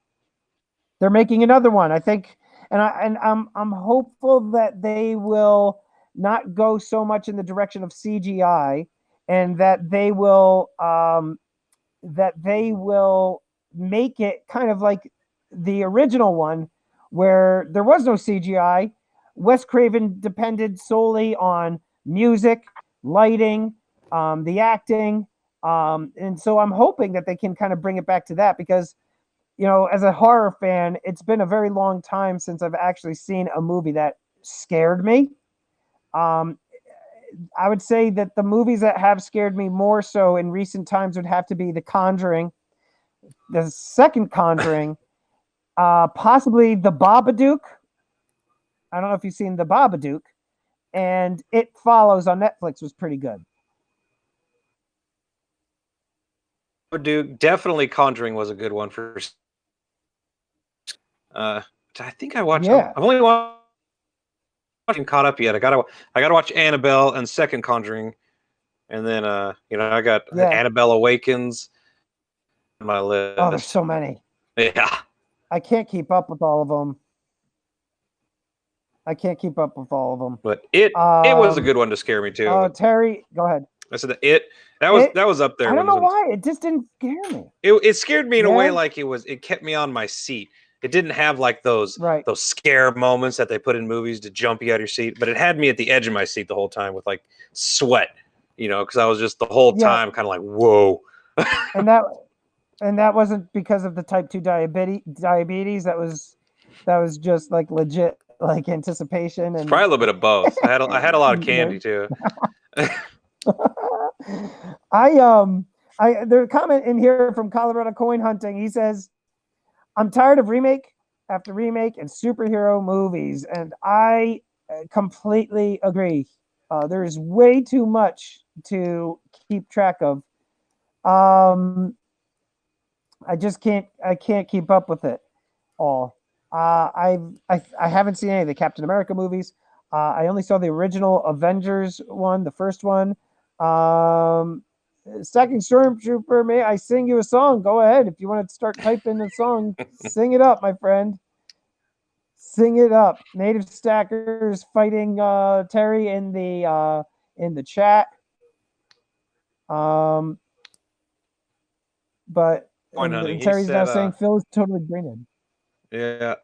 They're making another one, I think, and I'm hopeful that they will not go so much in the direction of CGI and that they will make it kind of like the original one, where there was no CGI. Wes Craven depended solely on music, lighting, the acting, and so I'm hoping that they can kind of bring it back to that, because as a horror fan, it's been a very long time since I've actually seen a movie that scared me. Um, I would say that the movies that have scared me more so in recent times would have to be The Conjuring, the second Conjuring, possibly The Babadook. I don't know if you've seen The Babadook, and It Follows on Netflix was pretty good. Babadook, definitely Conjuring was a good one for. I think I watched. Yeah. I've only watched. Caught up yet. I gotta watch Annabelle and second Conjuring, and then I got Annabelle Awakens on my list. Oh, there's so many. Yeah, I can't keep up with all of them. But it was a good one to scare me too. Terry, go ahead. I said that was up there. I don't know why it just didn't scare me. It scared me in a way, like it kept me on my seat. It didn't have like those scare moments that they put in movies to jump you out of your seat, but it had me at the edge of my seat the whole time with like sweat, because I was just the whole time kind of like, whoa. and that wasn't because of the type 2 diabetes. That was just like legit, like anticipation, and it's probably a little bit of both. I had a lot of candy too. There's a comment in here from Colorado Coin Hunting. He says, I'm tired of remake after remake and superhero movies, and I completely agree. There is way too much to keep track of. I can't keep up with it all. I haven't seen any of the Captain America movies. I only saw the original Avengers one, the first one. Stacking Stormtrooper, may I sing you a song? Go ahead. If you want to start typing a song, sing it up, my friend. Sing it up. Native Stackers fighting Terry in the chat. But and Terry's now saying Phil is totally greened. Yeah,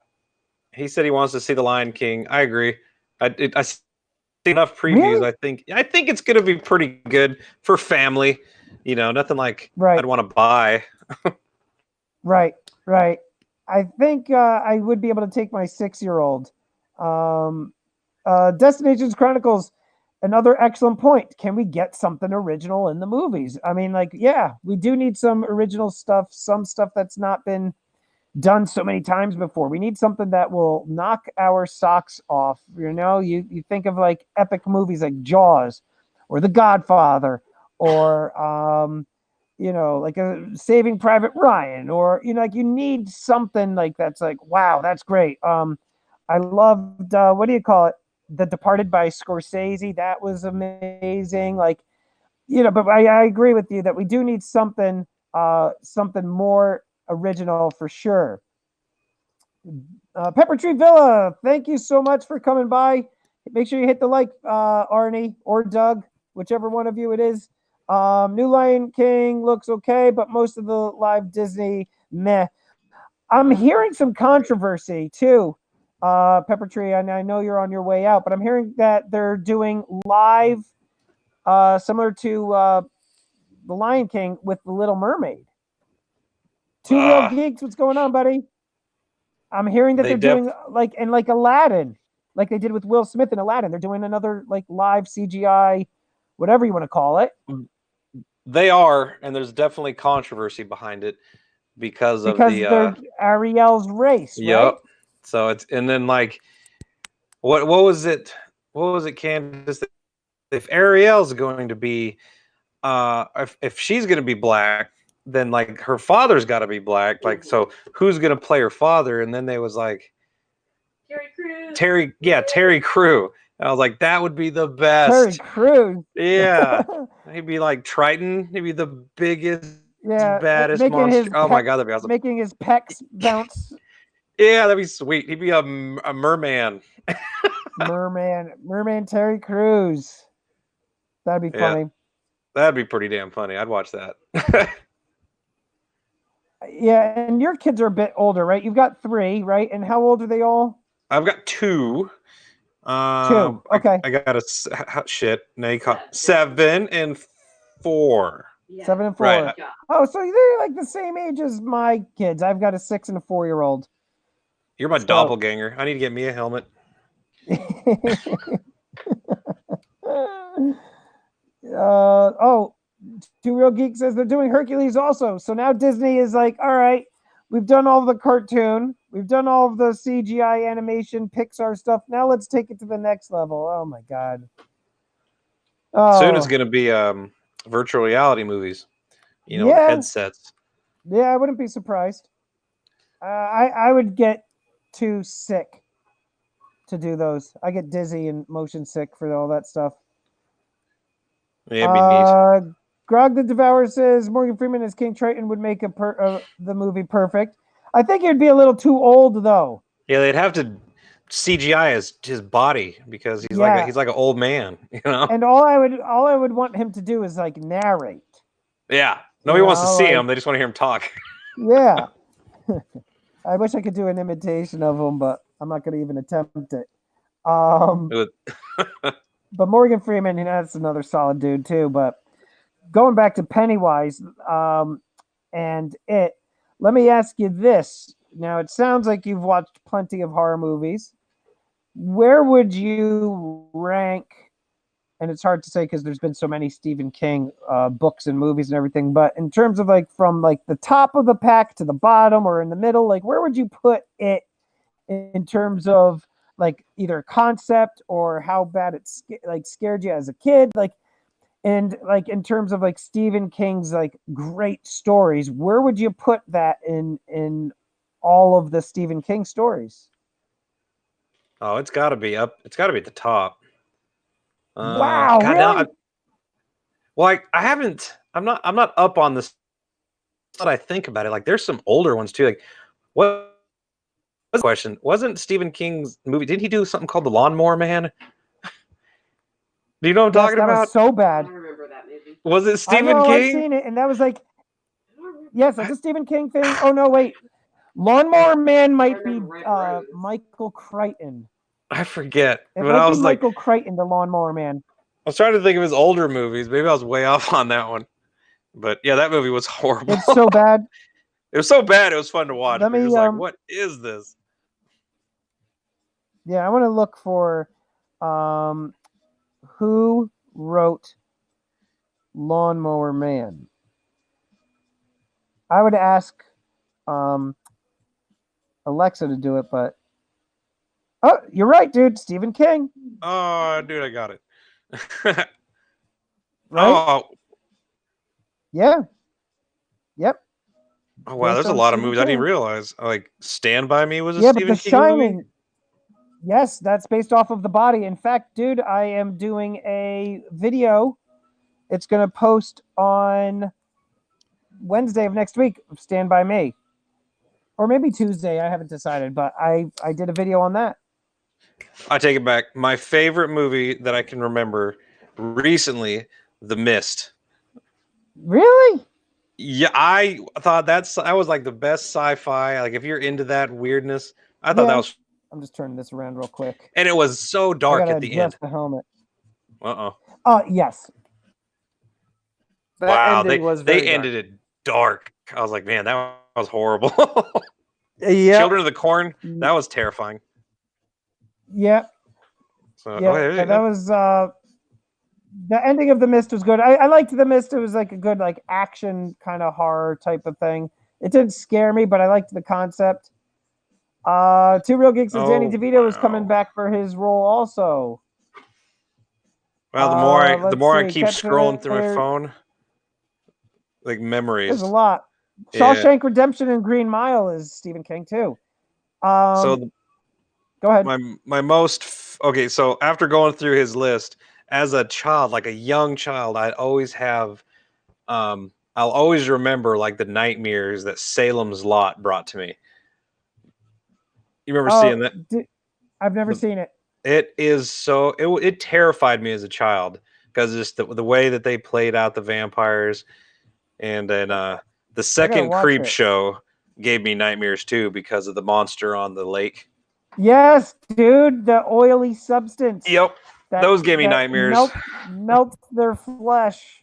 he said he wants to see The Lion King. I agree. I see enough previews. Really? I think it's going to be pretty good for family. Nothing like I'd want to buy. Right. I think I would be able to take my 6-year-old. Destinations Chronicles, another excellent point. Can we get something original in the movies? I mean, we do need some original stuff, some stuff that's not been done so many times before. We need something that will knock our socks off. You think of like epic movies like Jaws or The Godfather or like a Saving Private Ryan, or you need something like that's like, wow, that's great. I loved what do you call it? The Departed by Scorsese. That was amazing. But I agree with you that we do need something more original for sure. Pepper Tree Villa, thank you so much for coming by. Make sure you hit the like, Arnie or Doug, whichever one of you it is. New Lion King looks okay, but most of the live Disney, meh. I'm hearing some controversy too, Pepper Tree. And I know you're on your way out, but I'm hearing that they're doing live, similar to The Lion King with The Little Mermaid. Two Real Geeks, what's going on, buddy? I'm hearing that they're doing like Aladdin, like they did with Will Smith in Aladdin. They're doing another like live CGI, whatever you want to call it. They are, and there's definitely controversy behind it because of the Ariel's race. Yep. Right? So it's, and then like, what was it? What was it, Candace? If Ariel's going to be, if she's going to be black, then like her father's got to be black. Like, so who's going to play her father? And then they was like Terry Crew. And I was like, that would be the best. Terry Crews. Yeah. He'd be like Triton. He'd be the biggest, baddest monster. Oh my God, that'd be awesome. Making his pecs bounce. Yeah, that'd be sweet. He'd be a merman. merman Terry Crews. That'd be funny. That'd be pretty damn funny. I'd watch that. Yeah, and your kids are a bit older, right? You've got 3, right? And how old are they all? I've got 2. 2. Okay. I got a shit. Now you caught 7 and 4. Yeah. 7 and 4. Right. Oh, so they're like the same age as my kids. I've got a 6 and a 4-year-old. You're my doppelganger. I need to get me a helmet. Oh, Two Real Geek says they're doing Hercules also. So now Disney is like, all right, we've done all of the cartoon, we've done all of the CGI animation, Pixar stuff. Now let's take it to the next level. Oh my god. Soon it's going to be virtual reality movies. With headsets. Yeah, I wouldn't be surprised. I would get too sick to do those. I get dizzy and motion sick for all that stuff. Yeah, it'd be neat. Grog the Devourer says Morgan Freeman as King Triton would make the movie perfect. I think it'd be a little too old though. Yeah, they'd have to CGI his body because he's like an old man, And all I would want him to do is like narrate. Yeah, nobody wants to see him; they just want to hear him talk. Yeah, I wish I could do an imitation of him, but I'm not going to even attempt it. But Morgan Freeman, that's another solid dude too. But going back to Pennywise, and it. Let me ask you this. Now, it sounds like you've watched plenty of horror movies. Where would you rank, and it's hard to say because there's been so many Stephen King books and movies and everything, but in terms of like from like the top of the pack to the bottom or in the middle, like where would you put it in terms of like either concept or how bad it scared you as a kid? And like in terms of like Stephen King's like great stories, where would you put that in all of the Stephen King stories? Oh, it's got to be up. It's got to be at the top. Wow, God, really? I haven't. I'm not up on this. But I think about it, like there's some older ones too. Like, what? Question? Wasn't Stephen King's movie? Didn't he do something called The Lawnmower Man? Do you know what I'm talking about? That was so bad. I don't remember that movie. Was it Stephen King? I've seen it, and that was like, yes, that's a Stephen King thing. Oh no, wait, Lawnmower Man might be Michael Crichton. I forget, but I was like Michael Crichton, the Lawnmower Man. I was trying to think of his older movies. Maybe I was way off on that one, but yeah, that movie was horrible. It's so bad. It was so bad. It was fun to watch. It was like, what is this? Yeah, I want to look for who wrote Lawnmower Man. I would ask Alexa to do it, but oh, you're right, dude. Stephen King. Oh, dude, I got it. Right? Oh, yeah. Yep. Oh wow, there's a lot of movies I didn't realize. Like Stand By Me was a Stephen but The King Shining. movie? Yes, that's based off of The Body. In fact, dude, I am doing a video. It's going to post on Wednesday of next week of Stand By Me. Or maybe Tuesday, I haven't decided, but I did a video on that. I take it back. My favorite movie that I can remember recently, The Mist. Really? Yeah, I thought that was like the best sci-fi. Like if you're into that weirdness, I thought that was. I'm just turning this around real quick. And it was so dark at the end. The helmet. Yes. Yes. Wow, they ended it dark. I was like, man, that was horrible. Yeah. Children of the Corn, that was terrifying. Yeah. So, that was the ending of The Mist was good. I liked The Mist. It was like a good like action kind of horror type of thing. It didn't scare me, but I liked the concept. Two Real Geeks and Danny DeVito is coming back for his role also. Well, the more I keep scrolling through my phone, like memories. There's a lot. Shawshank Redemption and Green Mile is Stephen King too. Go ahead. My most okay. So after going through his list, as a child, like a young child, I'd always have, I'll always remember like the nightmares that Salem's Lot brought to me. You remember seeing that? I've never seen it. It is so. It terrified me as a child because just the way that they played out the vampires, and then the second Creep Show gave me nightmares too because of the monster on the lake. Yes, dude, the oily substance. Yep, those gave me nightmares. Melts their flesh.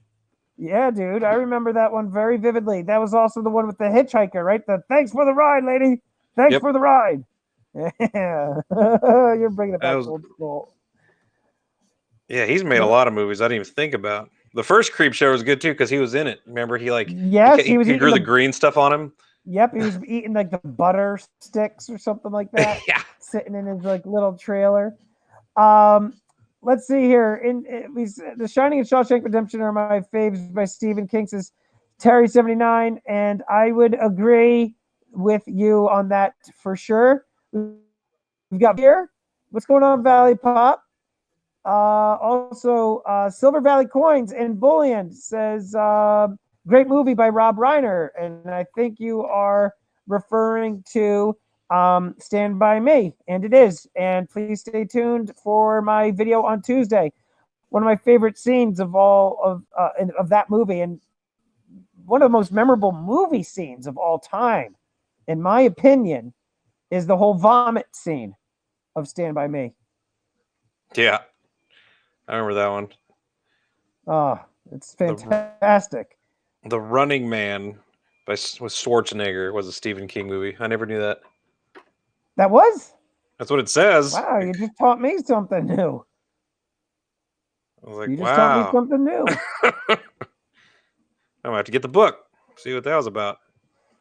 Yeah, dude, I remember that one very vividly. That was also the one with the hitchhiker, right? The thanks for the ride, lady. Thanks for the ride. Yeah, you're bringing it back old school. Yeah, he's made a lot of movies I didn't even think about. The first Creep Show was good too because he was in it. Remember, he grew the green stuff on him. Yep, he was eating like the butter sticks or something like that. Yeah, sitting in his like little trailer. Let's see here. The Shining and Shawshank Redemption are my faves by Stephen King, says Terry79, and I would agree with you on that for sure. We've got here. What's going on, Valley Pop? Also, Silver Valley Coins and Bullion says great movie by Rob Reiner, and I think you are referring to Stand By Me, and it is. And please stay tuned for my video on Tuesday. One of my favorite scenes of all of that movie, and one of the most memorable movie scenes of all time, in my opinion, is the whole vomit scene of Stand By Me. Yeah, I remember that one. Oh, it's fantastic. The Running Man with Schwarzenegger was a Stephen King movie. I never knew that. That was? That's what it says. Wow, you just taught me something new. I was like, you just taught me something new. I'm gonna have to get the book, see what that was about.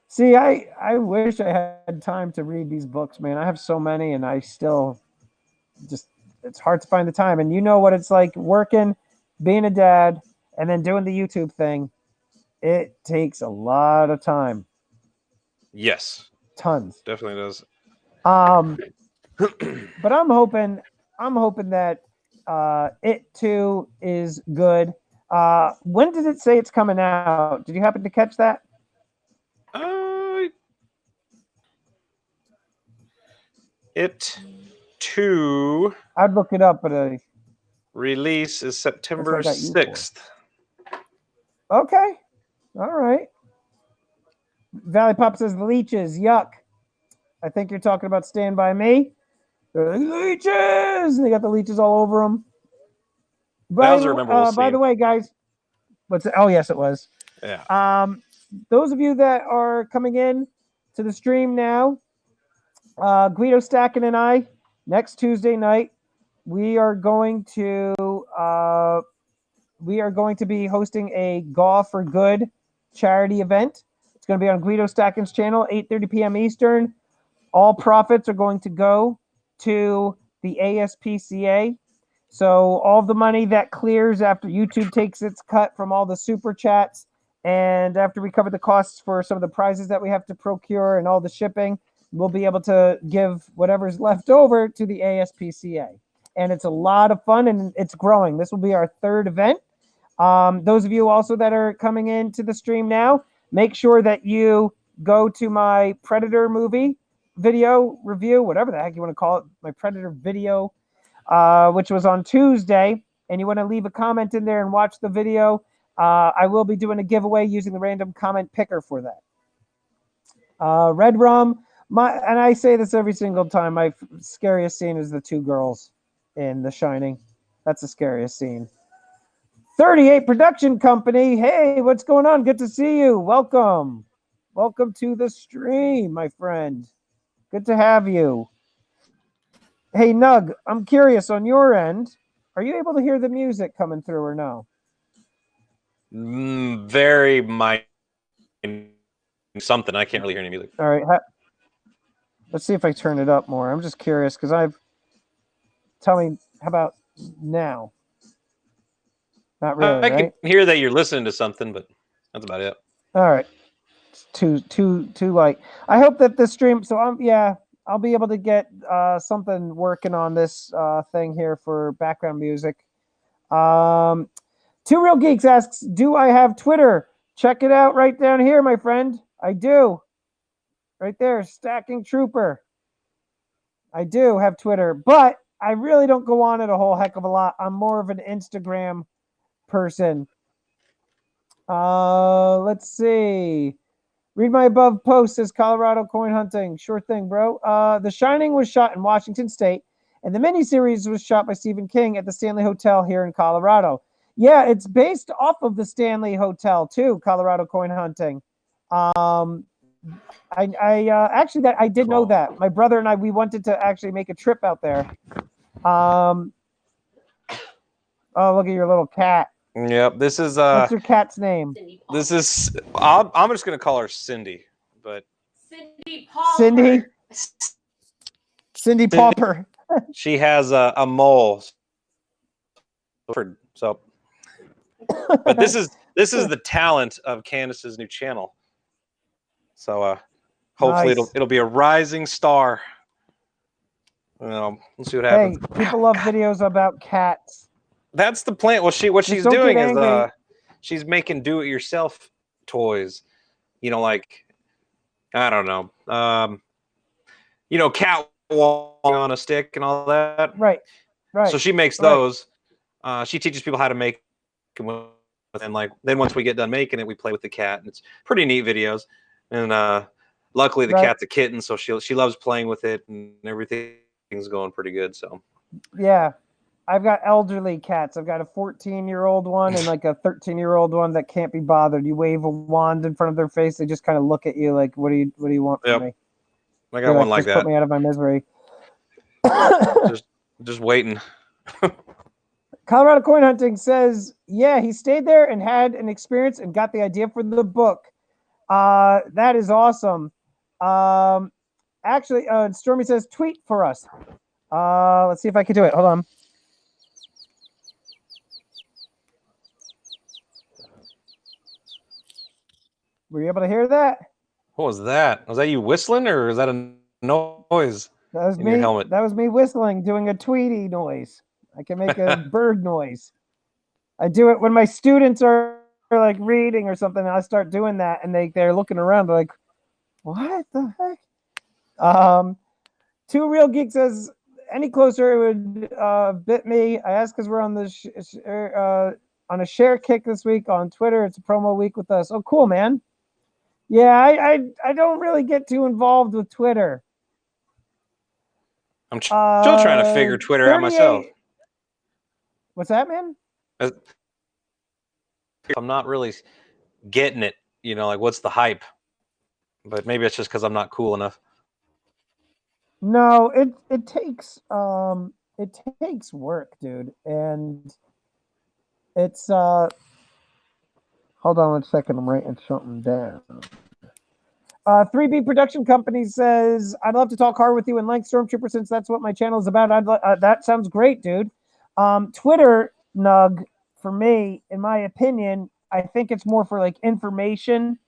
See, I wish I had time to read these books, man. I have so many, and I still just, it's hard to find the time. And you know what it's like working, being a dad, and then doing the YouTube thing. It takes a lot of time. Yes. Tons. Definitely does. But I'm hoping that it too is good. When did it say it's coming out? Did you happen to catch that? It too. I'd look it up, but release is September 6th. Okay. All right. Valley Pop says leeches, yuck. I think you're talking about Stand By Me. Leeches! And they got the leeches all over them. By the way, guys, oh yes, it was. Yeah. Those of you that are coming in to the stream now, Guido Stacking and I, next Tuesday night, we are going to be hosting a Golf for Good charity event. It's going to be on Guido Stacking's channel, 8:30 p.m. Eastern. All profits are going to go to the ASPCA. So all the money that clears after YouTube takes its cut from all the super chats, and after we cover the costs for some of the prizes that we have to procure and all the shipping, we'll be able to give whatever's left over to the ASPCA. And it's a lot of fun, and it's growing. This will be our third event. Those of you also that are coming into the stream now, make sure that you go to my Predator movie video review, whatever the heck you want to call it, my Predator video, which was on Tuesday, and you want to leave a comment in there and watch the video. I will be doing a giveaway using the random comment picker for that. Red Rum, and I say this every single time, my scariest scene is the two girls in The Shining. That's the scariest scene. 38 Production Company. Hey, what's going on? Good to see you. Welcome. Welcome to the stream, my friend. Good to have you. Hey, Nug, I'm curious on your end. Are you able to hear the music coming through or no? Very minor. Something. I can't really hear any music. All right. Let's see if I turn it up more. I'm just curious because tell me, how about now? Not really. I can hear that you're listening to something, but that's about it. All right. It's too light. I hope that this stream. So I'll be able to get something working on this thing here for background music. Two Real Geeks asks, do I have Twitter? Check it out right down here, my friend. I do. Right there, Stacking Trooper. I do have Twitter, but I really don't go on it a whole heck of a lot. I'm more of an Instagram person. Let's see. Read my above post, says Colorado coin hunting. Sure thing, bro. The Shining was shot in Washington State, and the miniseries was shot by Stephen King at the Stanley Hotel here in Colorado. Yeah, it's based off of the Stanley Hotel too, Colorado coin hunting. I did know that. My brother and we wanted to actually make a trip out there. Oh, look at your little cat. Yep, this is what's your cat's name? This is I'm just gonna call her Cindy, but Cindy Pauper. Cindy Pauper. She has a mole. So, but this is the talent of Candace's new channel. So hopefully nice. it'll be a rising star. We'll see what happens. Hey, people love videos about cats. That's the plan. Well, what she's doing is she's making do-it-yourself toys. Like I don't know, cat walking on a stick and all that. Right. So she makes those. She teaches people how to make them, and then once we get done making it, we play with the cat, and it's pretty neat videos. And luckily, the cat's a kitten, so she loves playing with it, and everything's going pretty good. So yeah. I've got elderly cats. I've got a 14-year-old one and like a 13-year-old one that can't be bothered. You wave a wand in front of their face, they just kind of look at you like, "What do you want from me?" I got one like that. Put me out of my misery. just waiting. Colorado Coin Hunting says, yeah, he stayed there and had an experience and got the idea for the book. That is awesome. Actually, Stormy says, tweet for us. Let's see if I can do it. Hold on. Were you able to hear that? What was that? Was that you whistling, or is that a noise? That was in me. Your helmet? That was me whistling, doing a Tweety noise. I can make a bird noise. I do it when my students are like reading or something. I start doing that, and they're looking around like, "What the heck?" Two Real Geeks says, "Any closer, it would bit me." I asked because we're on the on a share kick this week on Twitter. It's a promo week with us. Oh, cool, man. Yeah, I don't really get too involved with Twitter. I'm still trying to figure Twitter out myself. What's that, man? I'm not really getting it. Like what's the hype? But maybe it's just because I'm not cool enough. No, it takes work, dude, and it's hold on 1 second. I'm writing something down. 3B Production Company says, "I'd love to talk hard with you and like Stormtrooper since that's what my channel is about." That sounds great, dude. Twitter, Nug, for me, in my opinion, I think it's more for like information,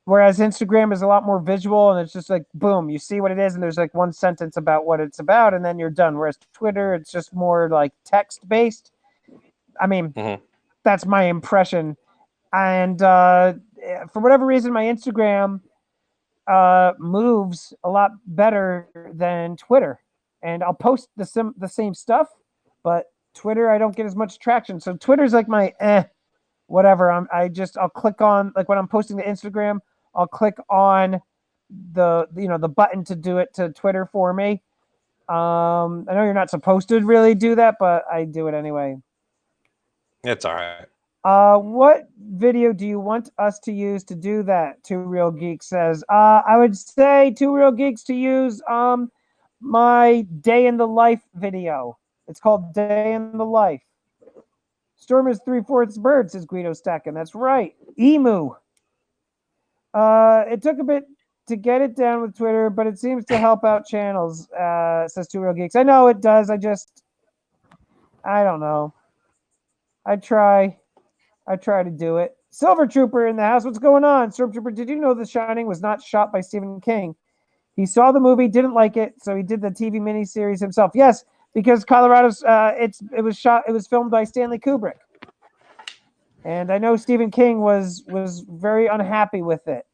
whereas Instagram is a lot more visual and it's just like, boom, you see what it is and there's like one sentence about what it's about and then you're done. Whereas Twitter, it's just more like text-based. I mean, that's my impression. And for whatever reason, my Instagram moves a lot better than Twitter, and I'll post the same stuff, but Twitter I don't get as much traction. So Twitter's like my whatever. I'll click on, like when I'm posting to Instagram, I'll click on the button to do it to Twitter for me. I know you're not supposed to really do that, but I do it anyway. It's all right. What video do you want us to use to do that? Two Real Geeks says, I would say Two Real Geeks to use my day in the life video. It's called Day in the Life. Storm is 3/4 bird, says Guido Stacking. That's right. Emu. It took a bit to get it down with Twitter, but it seems to help out channels, says Two Real Geeks. I know it does. I don't know. I try to do it. Silver Trooper in the house. What's going on? Stormtrooper, did you know The Shining was not shot by Stephen King? He saw the movie, didn't like it, so he did the TV miniseries himself. Yes, because Colorado's it was filmed by Stanley Kubrick. And I know Stephen King was very unhappy with it.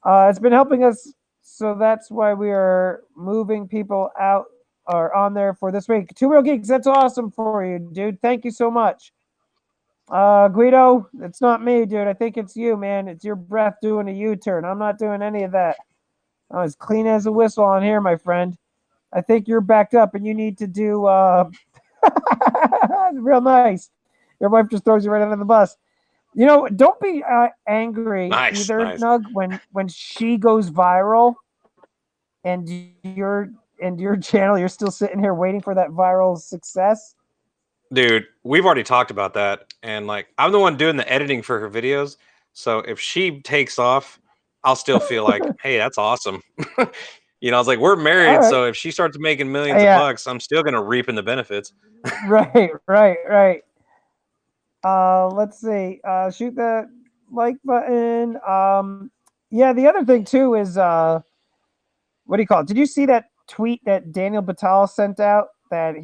It's been helping us, so that's why we are moving people out or on there for this week. Two Real Geeks, that's awesome for you, dude. Thank you so much. Guido, it's not me, dude. I think it's you, man. It's your breath doing a U-turn. I'm not doing any of that. I'm as clean as a whistle on here, my friend. I think you're backed up and you need to do real nice. Your wife just throws you right under the bus. You know, don't be angry Nice, either, nice. Nug, when she goes viral and your channel, you're still sitting here waiting for that viral success. Dude, we've already talked about that, and like I'm the one doing the editing for her videos. So if she takes off, I'll still feel like, hey, that's awesome. You know, I was like, we're All married, right. so if she starts making millions of Yeah. bucks, I'm still gonna reap in the benefits. Right. Let's see. Shoot that like button. Yeah, the other thing too is what do you call it? Did you see that tweet that Daniel Batal sent out that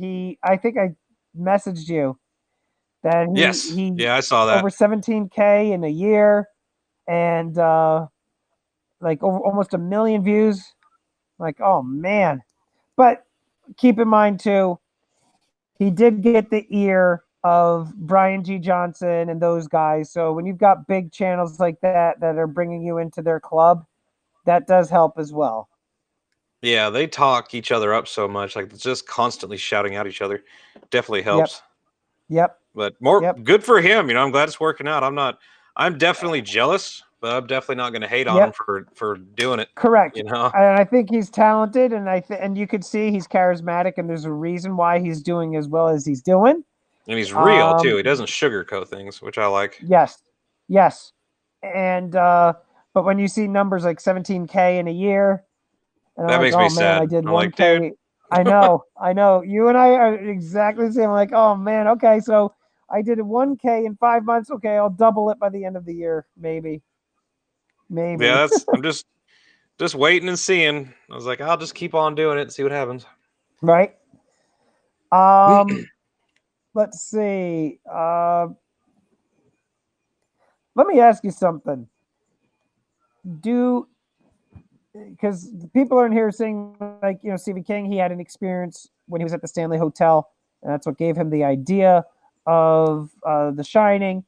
I think I messaged you that Yes, he yeah, I saw that. over 17K in a year and like over almost 1 million views. Like, oh man. But keep in mind too, he did get the ear of Brian G. Johnson and those guys. So when you've got big channels like that are bringing you into their club, that does help as well. Yeah, they talk each other up so much, like just constantly shouting at each other. Definitely helps. Yep. But more Yep. good for him. You know, I'm glad it's working out. I'm definitely jealous, but I'm definitely not going to hate on him Yep. for doing it. Correct. You know, And I think he's talented, and and you could see he's charismatic, and there's a reason why he's doing as well as he's doing. and he's real too. He doesn't sugarcoat things, which I like. Yes. And but when you see numbers like 17K in a year, and I'm That like, makes me oh man, I sad. did I'm like, dude, 1K. I know. You and I are exactly the same. I'm like, oh man, okay, so I did 1K in 5 months. Okay, I'll double it by the end of the year, maybe. yeah, that's I'm just waiting and seeing. I was like, I'll just keep on doing it and see what happens. Right. Um, let's see. Let me ask you something. Because people are in here saying, like, you know, Stephen King, he had an experience when he was at the Stanley Hotel, and that's what gave him the idea of The Shining.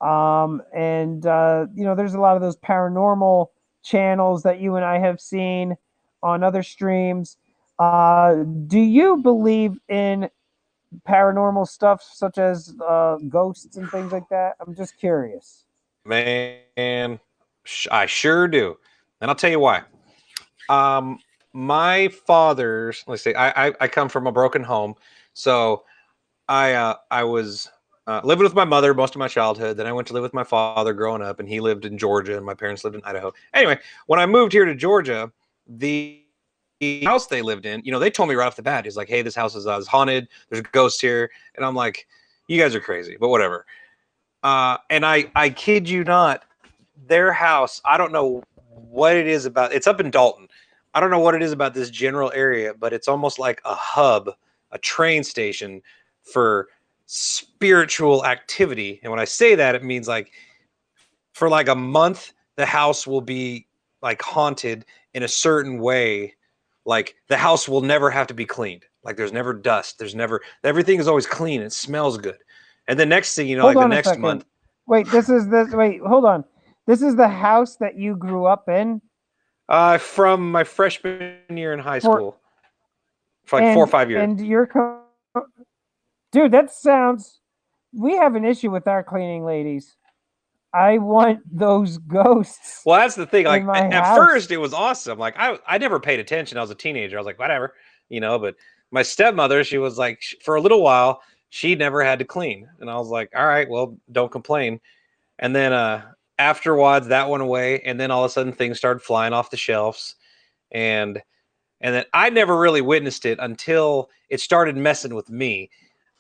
And you know, there's a lot of those paranormal channels that you and I have seen on other streams. Do you believe in paranormal stuff such as ghosts and things like that? I'm just curious. Man, I sure do, and I'll tell you why. My father's, let's say, I come from a broken home, so I was living with my mother most of my childhood. Then I went to live with my father growing up, and he lived in Georgia, and my parents lived in Idaho. Anyway, when I moved here to Georgia, the house they lived in, you know, they told me right off the bat, he's like, "Hey, this house is haunted. There's ghosts here," and I'm like, "You guys are crazy," but whatever. And I kid you not, their house, I don't know what it is about. It's up in Dalton. I don't know what it is about this general area, but it's almost like a hub, a train station for spiritual activity. And when I say that, it means like for like a month, the house will be like haunted in a certain way. Like the house will never have to be cleaned. Like there's never dust. There's never, everything is always clean. It smells good. And the next thing you know, Hold like the on a next second. month. Wait, wait, hold on. This is the house that you grew up in? From my freshman year in high school. For like 4 or 5 years. And dude, that sounds, we have an issue with our cleaning ladies. I want those ghosts. Well, that's the thing. Like at first it was awesome. Like I never paid attention. I was a teenager. I was like, whatever, you know, but my stepmother, she was like, for a little while, she never had to clean. And I was like, all right, well, don't complain. And then afterwards that went away. And then all of a sudden things started flying off the shelves. And then I never really witnessed it until it started messing with me.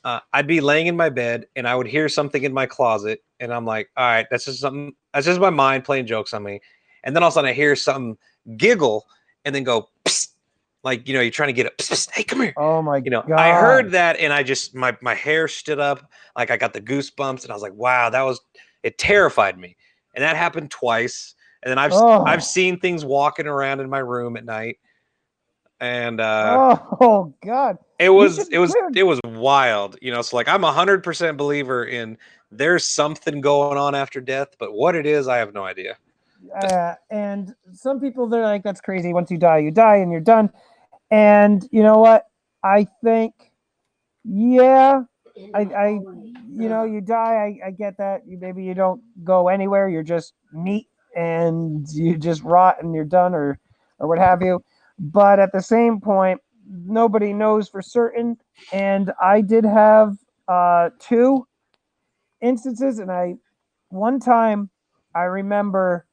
I'd be laying in my bed and I would hear something in my closet, and I'm like, all right, that's just something, that's just my mind playing jokes on me. And then all of a sudden I hear something giggle and then go, psst, like, you know, you're trying to get it. Psst, hey, come here. Oh my God. God. I heard that and I just, my hair stood up. Like I got the goosebumps and I was like, wow, it terrified me. And that happened twice. And then I've seen things walking around in my room at night. And oh God, it was wild, you know. So like I'm 100% believer in there's something going on after death, but what it is, I have no idea. And some people, they're like, that's crazy. Once you die and you're done. And you know what? I think, yeah, I you die. I get that. Maybe you don't go anywhere. You're just meat and you just rot and you're done or what have you. But at the same point, nobody knows for certain. And I did have 2 instances, and one time I remember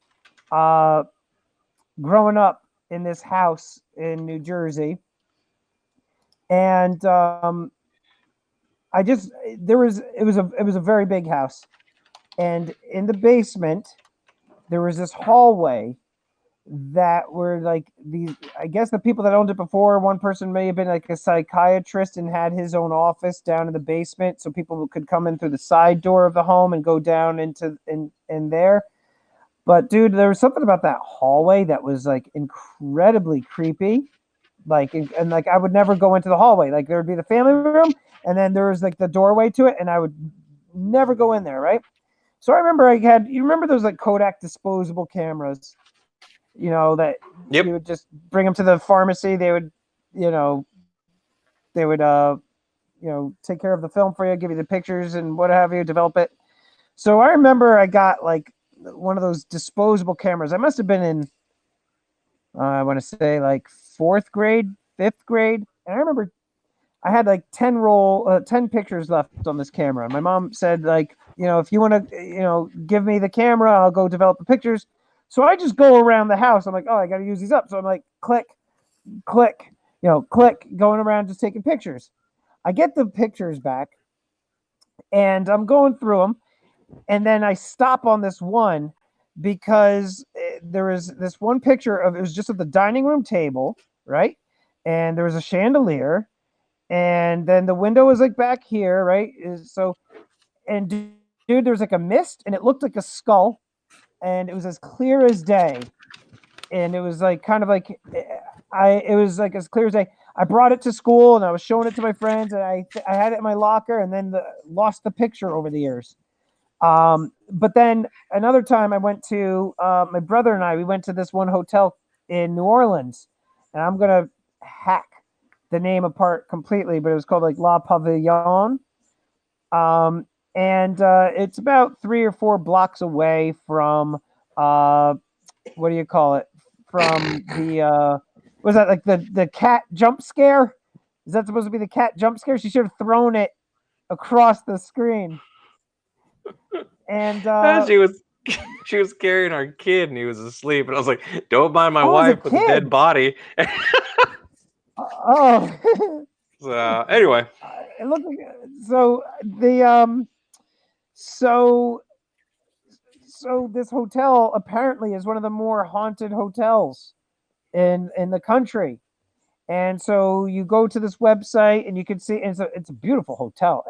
growing up in this house in New Jersey, and I just it was a very big house, and in the basement there was this hallway that were like these. I guess the people that owned it before, one person may have been like a psychiatrist and had his own office down in the basement, so people could come in through the side door of the home and go down into in there. But dude, there was something about that hallway that was like incredibly creepy. Like and like I would never go into the hallway. Like there would be the family room, and then there was like the doorway to it, and I would never go in there, right? So I remember you remember those like Kodak disposable cameras, that Yep. you would just bring them to the pharmacy. They would, take care of the film for you, give you the pictures and what have you, develop it. So I remember I got like one of those disposable cameras. I must have been in, I want to say like 4th grade, 5th grade. And I remember I had like 10 pictures left on this camera. My mom said like, if you want to, give me the camera, I'll go develop the pictures. So I just go around the house. I'm like, oh, I got to use these up. So I'm like, click, click, click, going around just taking pictures. I get the pictures back and I'm going through them. And then I stop on this one because there was this one picture it was just at the dining room table, right? And there was a chandelier. And then the window was like back here, right? So, and dude, there was like a mist and it looked like a skull. And it was as clear as day. And it was like kind of like it was like as clear as day. I brought it to school and I was showing it to my friends, and I had it in my locker, and then lost the picture over the years. But then another time I went to my brother and we went to this one hotel in New Orleans, and I'm gonna hack the name apart completely, but it was called like La Pavillon. And it's about 3 or 4 blocks away from what do you call it? From the was that like the cat jump scare? Is that supposed to be the cat jump scare? She should have thrown it across the screen. And she was carrying our kid and he was asleep, and I was like, don't mind my wife with a dead body. Oh. So anyway, it looked like so the so this hotel apparently is one of the more haunted hotels in the country. And so you go to this website and you can see, and it's a beautiful hotel.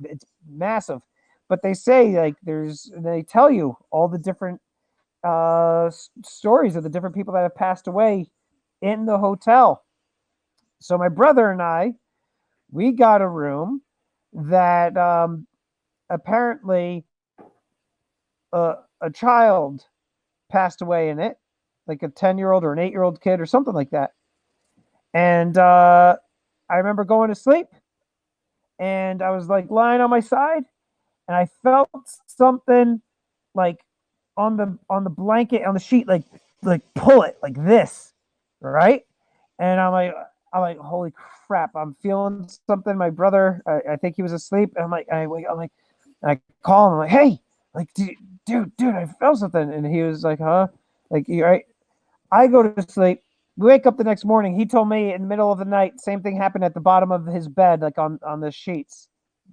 It's massive, but they say like they tell you all the different stories of the different people that have passed away in the hotel. So my brother and we got a room that apparently a child passed away in it, like a 10-year-old or an 8-year-old kid or something like that. And I remember going to sleep, and I was like lying on my side, and I felt something like on the blanket, on the sheet, like pull it like this, right? And I'm like, holy crap! I'm feeling something. My brother, I think he was asleep. And I'm like, I call him. I'm like, hey, like, dude, I felt something. And he was like, huh? Like, you right? I go to sleep. We wake up the next morning. He told me in the middle of the night, same thing happened at the bottom of his bed, like on the sheets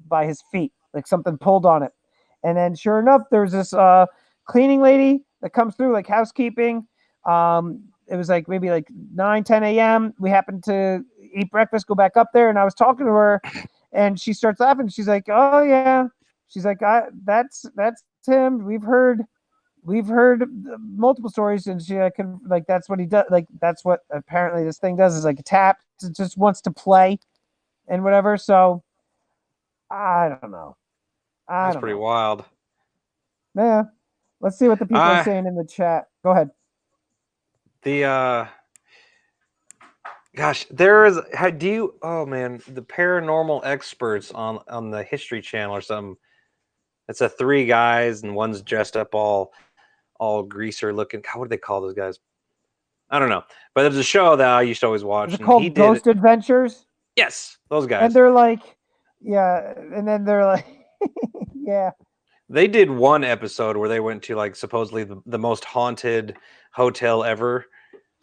by his feet, like something pulled on it. And then sure enough, there's this cleaning lady that comes through, like housekeeping. It was like maybe like 9-10 a.m. We happened to eat breakfast, go back up there, and I was talking to her, and she starts laughing. She's like, oh yeah. She's like, that's him. We've heard multiple stories, and she can, like, that's what he does. Like, that's what apparently this thing does, is like taps. It just wants to play and whatever. So I don't know. That's pretty wild. Yeah. Let's see what the people are saying in the chat. Go ahead. Gosh, there is. Oh man, the paranormal experts on the History Channel or something. It's a 3 guys and one's dressed up all greaser looking. God, what do they call those guys? I don't know. But there's a show that I used to always watch. Is it called Ghost Adventures? Yes, those guys. And they're like, yeah, and then they're like, yeah. They did one episode where they went to like supposedly the most haunted hotel ever,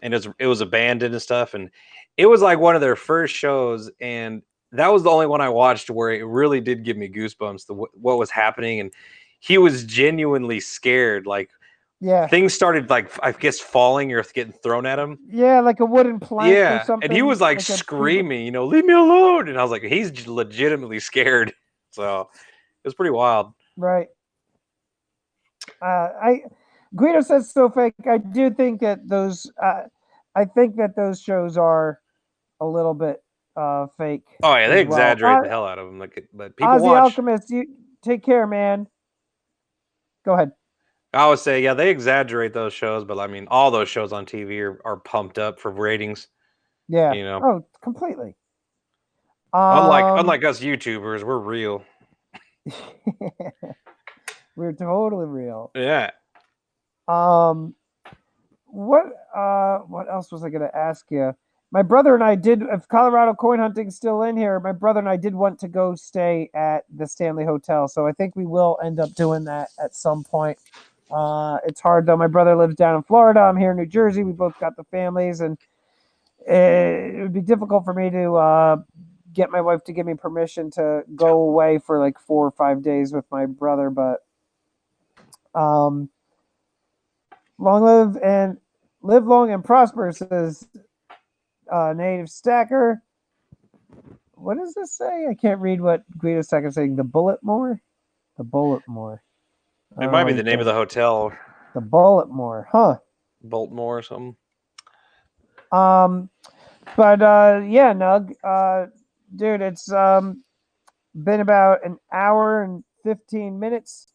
and it was abandoned and stuff, and it was like one of their first shows, and that was the only one I watched where it really did give me goosebumps. What was happening, and he was genuinely scared. Like, yeah, things started like I guess falling or getting thrown at him. Yeah, like a wooden plank or something. And he was like screaming, leave me alone. And I was like, he's legitimately scared. So it was pretty wild. Right. Guido says so fake. I do think that those shows are a little bit fake. Oh yeah, they exaggerate the hell out of them. But people Ozzy watch. Alchemist, you take care, man. Go ahead. I would say, yeah, they exaggerate those shows, but I mean, all those shows on TV are pumped up for ratings. Yeah. Oh, completely. Unlike us YouTubers, we're real. We're totally real. Yeah. What else was I going to ask you? My brother and I did, if Colorado coin hunting's still in here, my brother and I did want to go stay at the Stanley Hotel. So I think we will end up doing that at some point. It's hard though. My brother lives down in Florida. I'm here in New Jersey. We both got the families, and it would be difficult for me to get my wife to give me permission to go away for like 4 or 5 days with my brother. But long live long and prosper, says Native Stacker. What does this say? I can't read what Guido Stacker's saying. The Bulletmore? The Bulletmore. It might be the name of the hotel. The Bulletmore, huh? Baltimore or something. But yeah, Nug, dude, it's been about an hour and 15 minutes.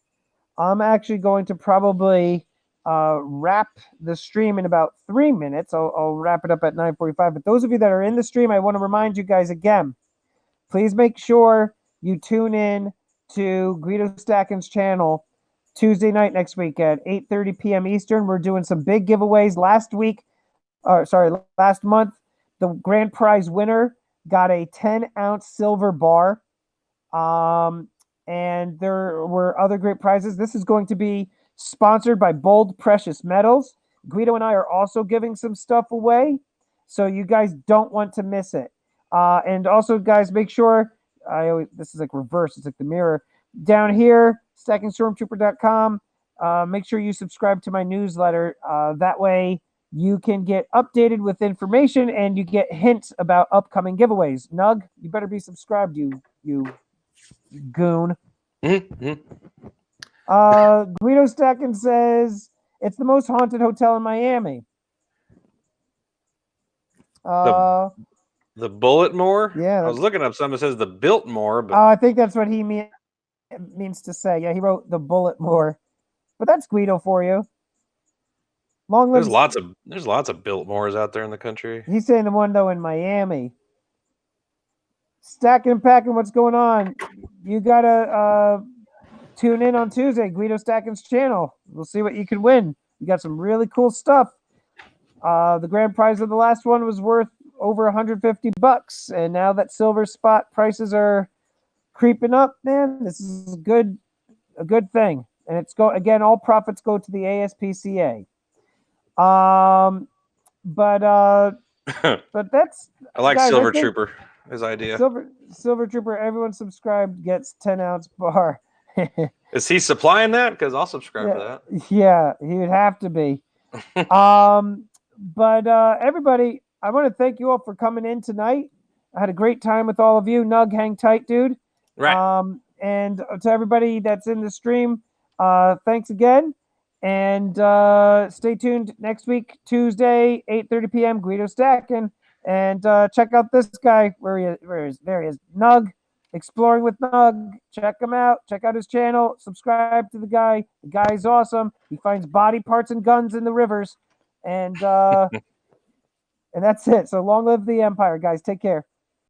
I'm actually going to probably wrap the stream in about 3 minutes. I'll wrap it up at 9:45. But those of you that are in the stream, I want to remind you guys again, please make sure you tune in to Guido Stacken's channel Tuesday night next week at 8:30 p.m. Eastern. We're doing some big giveaways. Last month, the grand prize winner got a 10-ounce silver bar. And there were other great prizes. This is going to be sponsored by Bold Precious Metals. Guido and I are also giving some stuff away, so you guys don't want to miss it. And also, guys, make sure, this is like reverse, it's like the mirror. Down here, StackingStormtrooper.com. Make sure you subscribe to my newsletter. That way you can get updated with information and you get hints about upcoming giveaways. Nug, you better be subscribed, you goon. Mm-hmm. Guido Stacken says it's the most haunted hotel in Miami. The Bulletmore? Yeah. I was looking up something that says the Biltmore, but I think that's what he means to say. Yeah, he wrote the Bulletmore. But that's Guido for you. There's lots of Biltmores out there in the country. He's saying the one though in Miami. Stacking and packing, what's going on? You gotta tune in on Tuesday, Guido Stacken's channel. We'll see what you can win. We got some really cool stuff. The grand prize of the last one was worth over $150, and now that silver spot prices are creeping up, man, this is a good thing. And all profits go to the ASPCA. But that's I like guys, Silver Trooper, his idea. Silver Trooper, everyone subscribed gets 10-ounce bar. Is he supplying that? Because I'll subscribe to that. Yeah, he would have to be. But everybody, I want to thank you all for coming in tonight. I had a great time with all of you. Nug, hang tight, dude. Right. And to everybody that's in the stream, thanks again. And stay tuned next week, Tuesday, 8:30 p.m. Guido Stacken. And check out this guy. There he is. Nug. Exploring with Nug. Check him out. Check out his channel. Subscribe to the guy. The guy's awesome. He finds body parts and guns in the rivers. And and that's it. So long live the Empire, guys. Take care.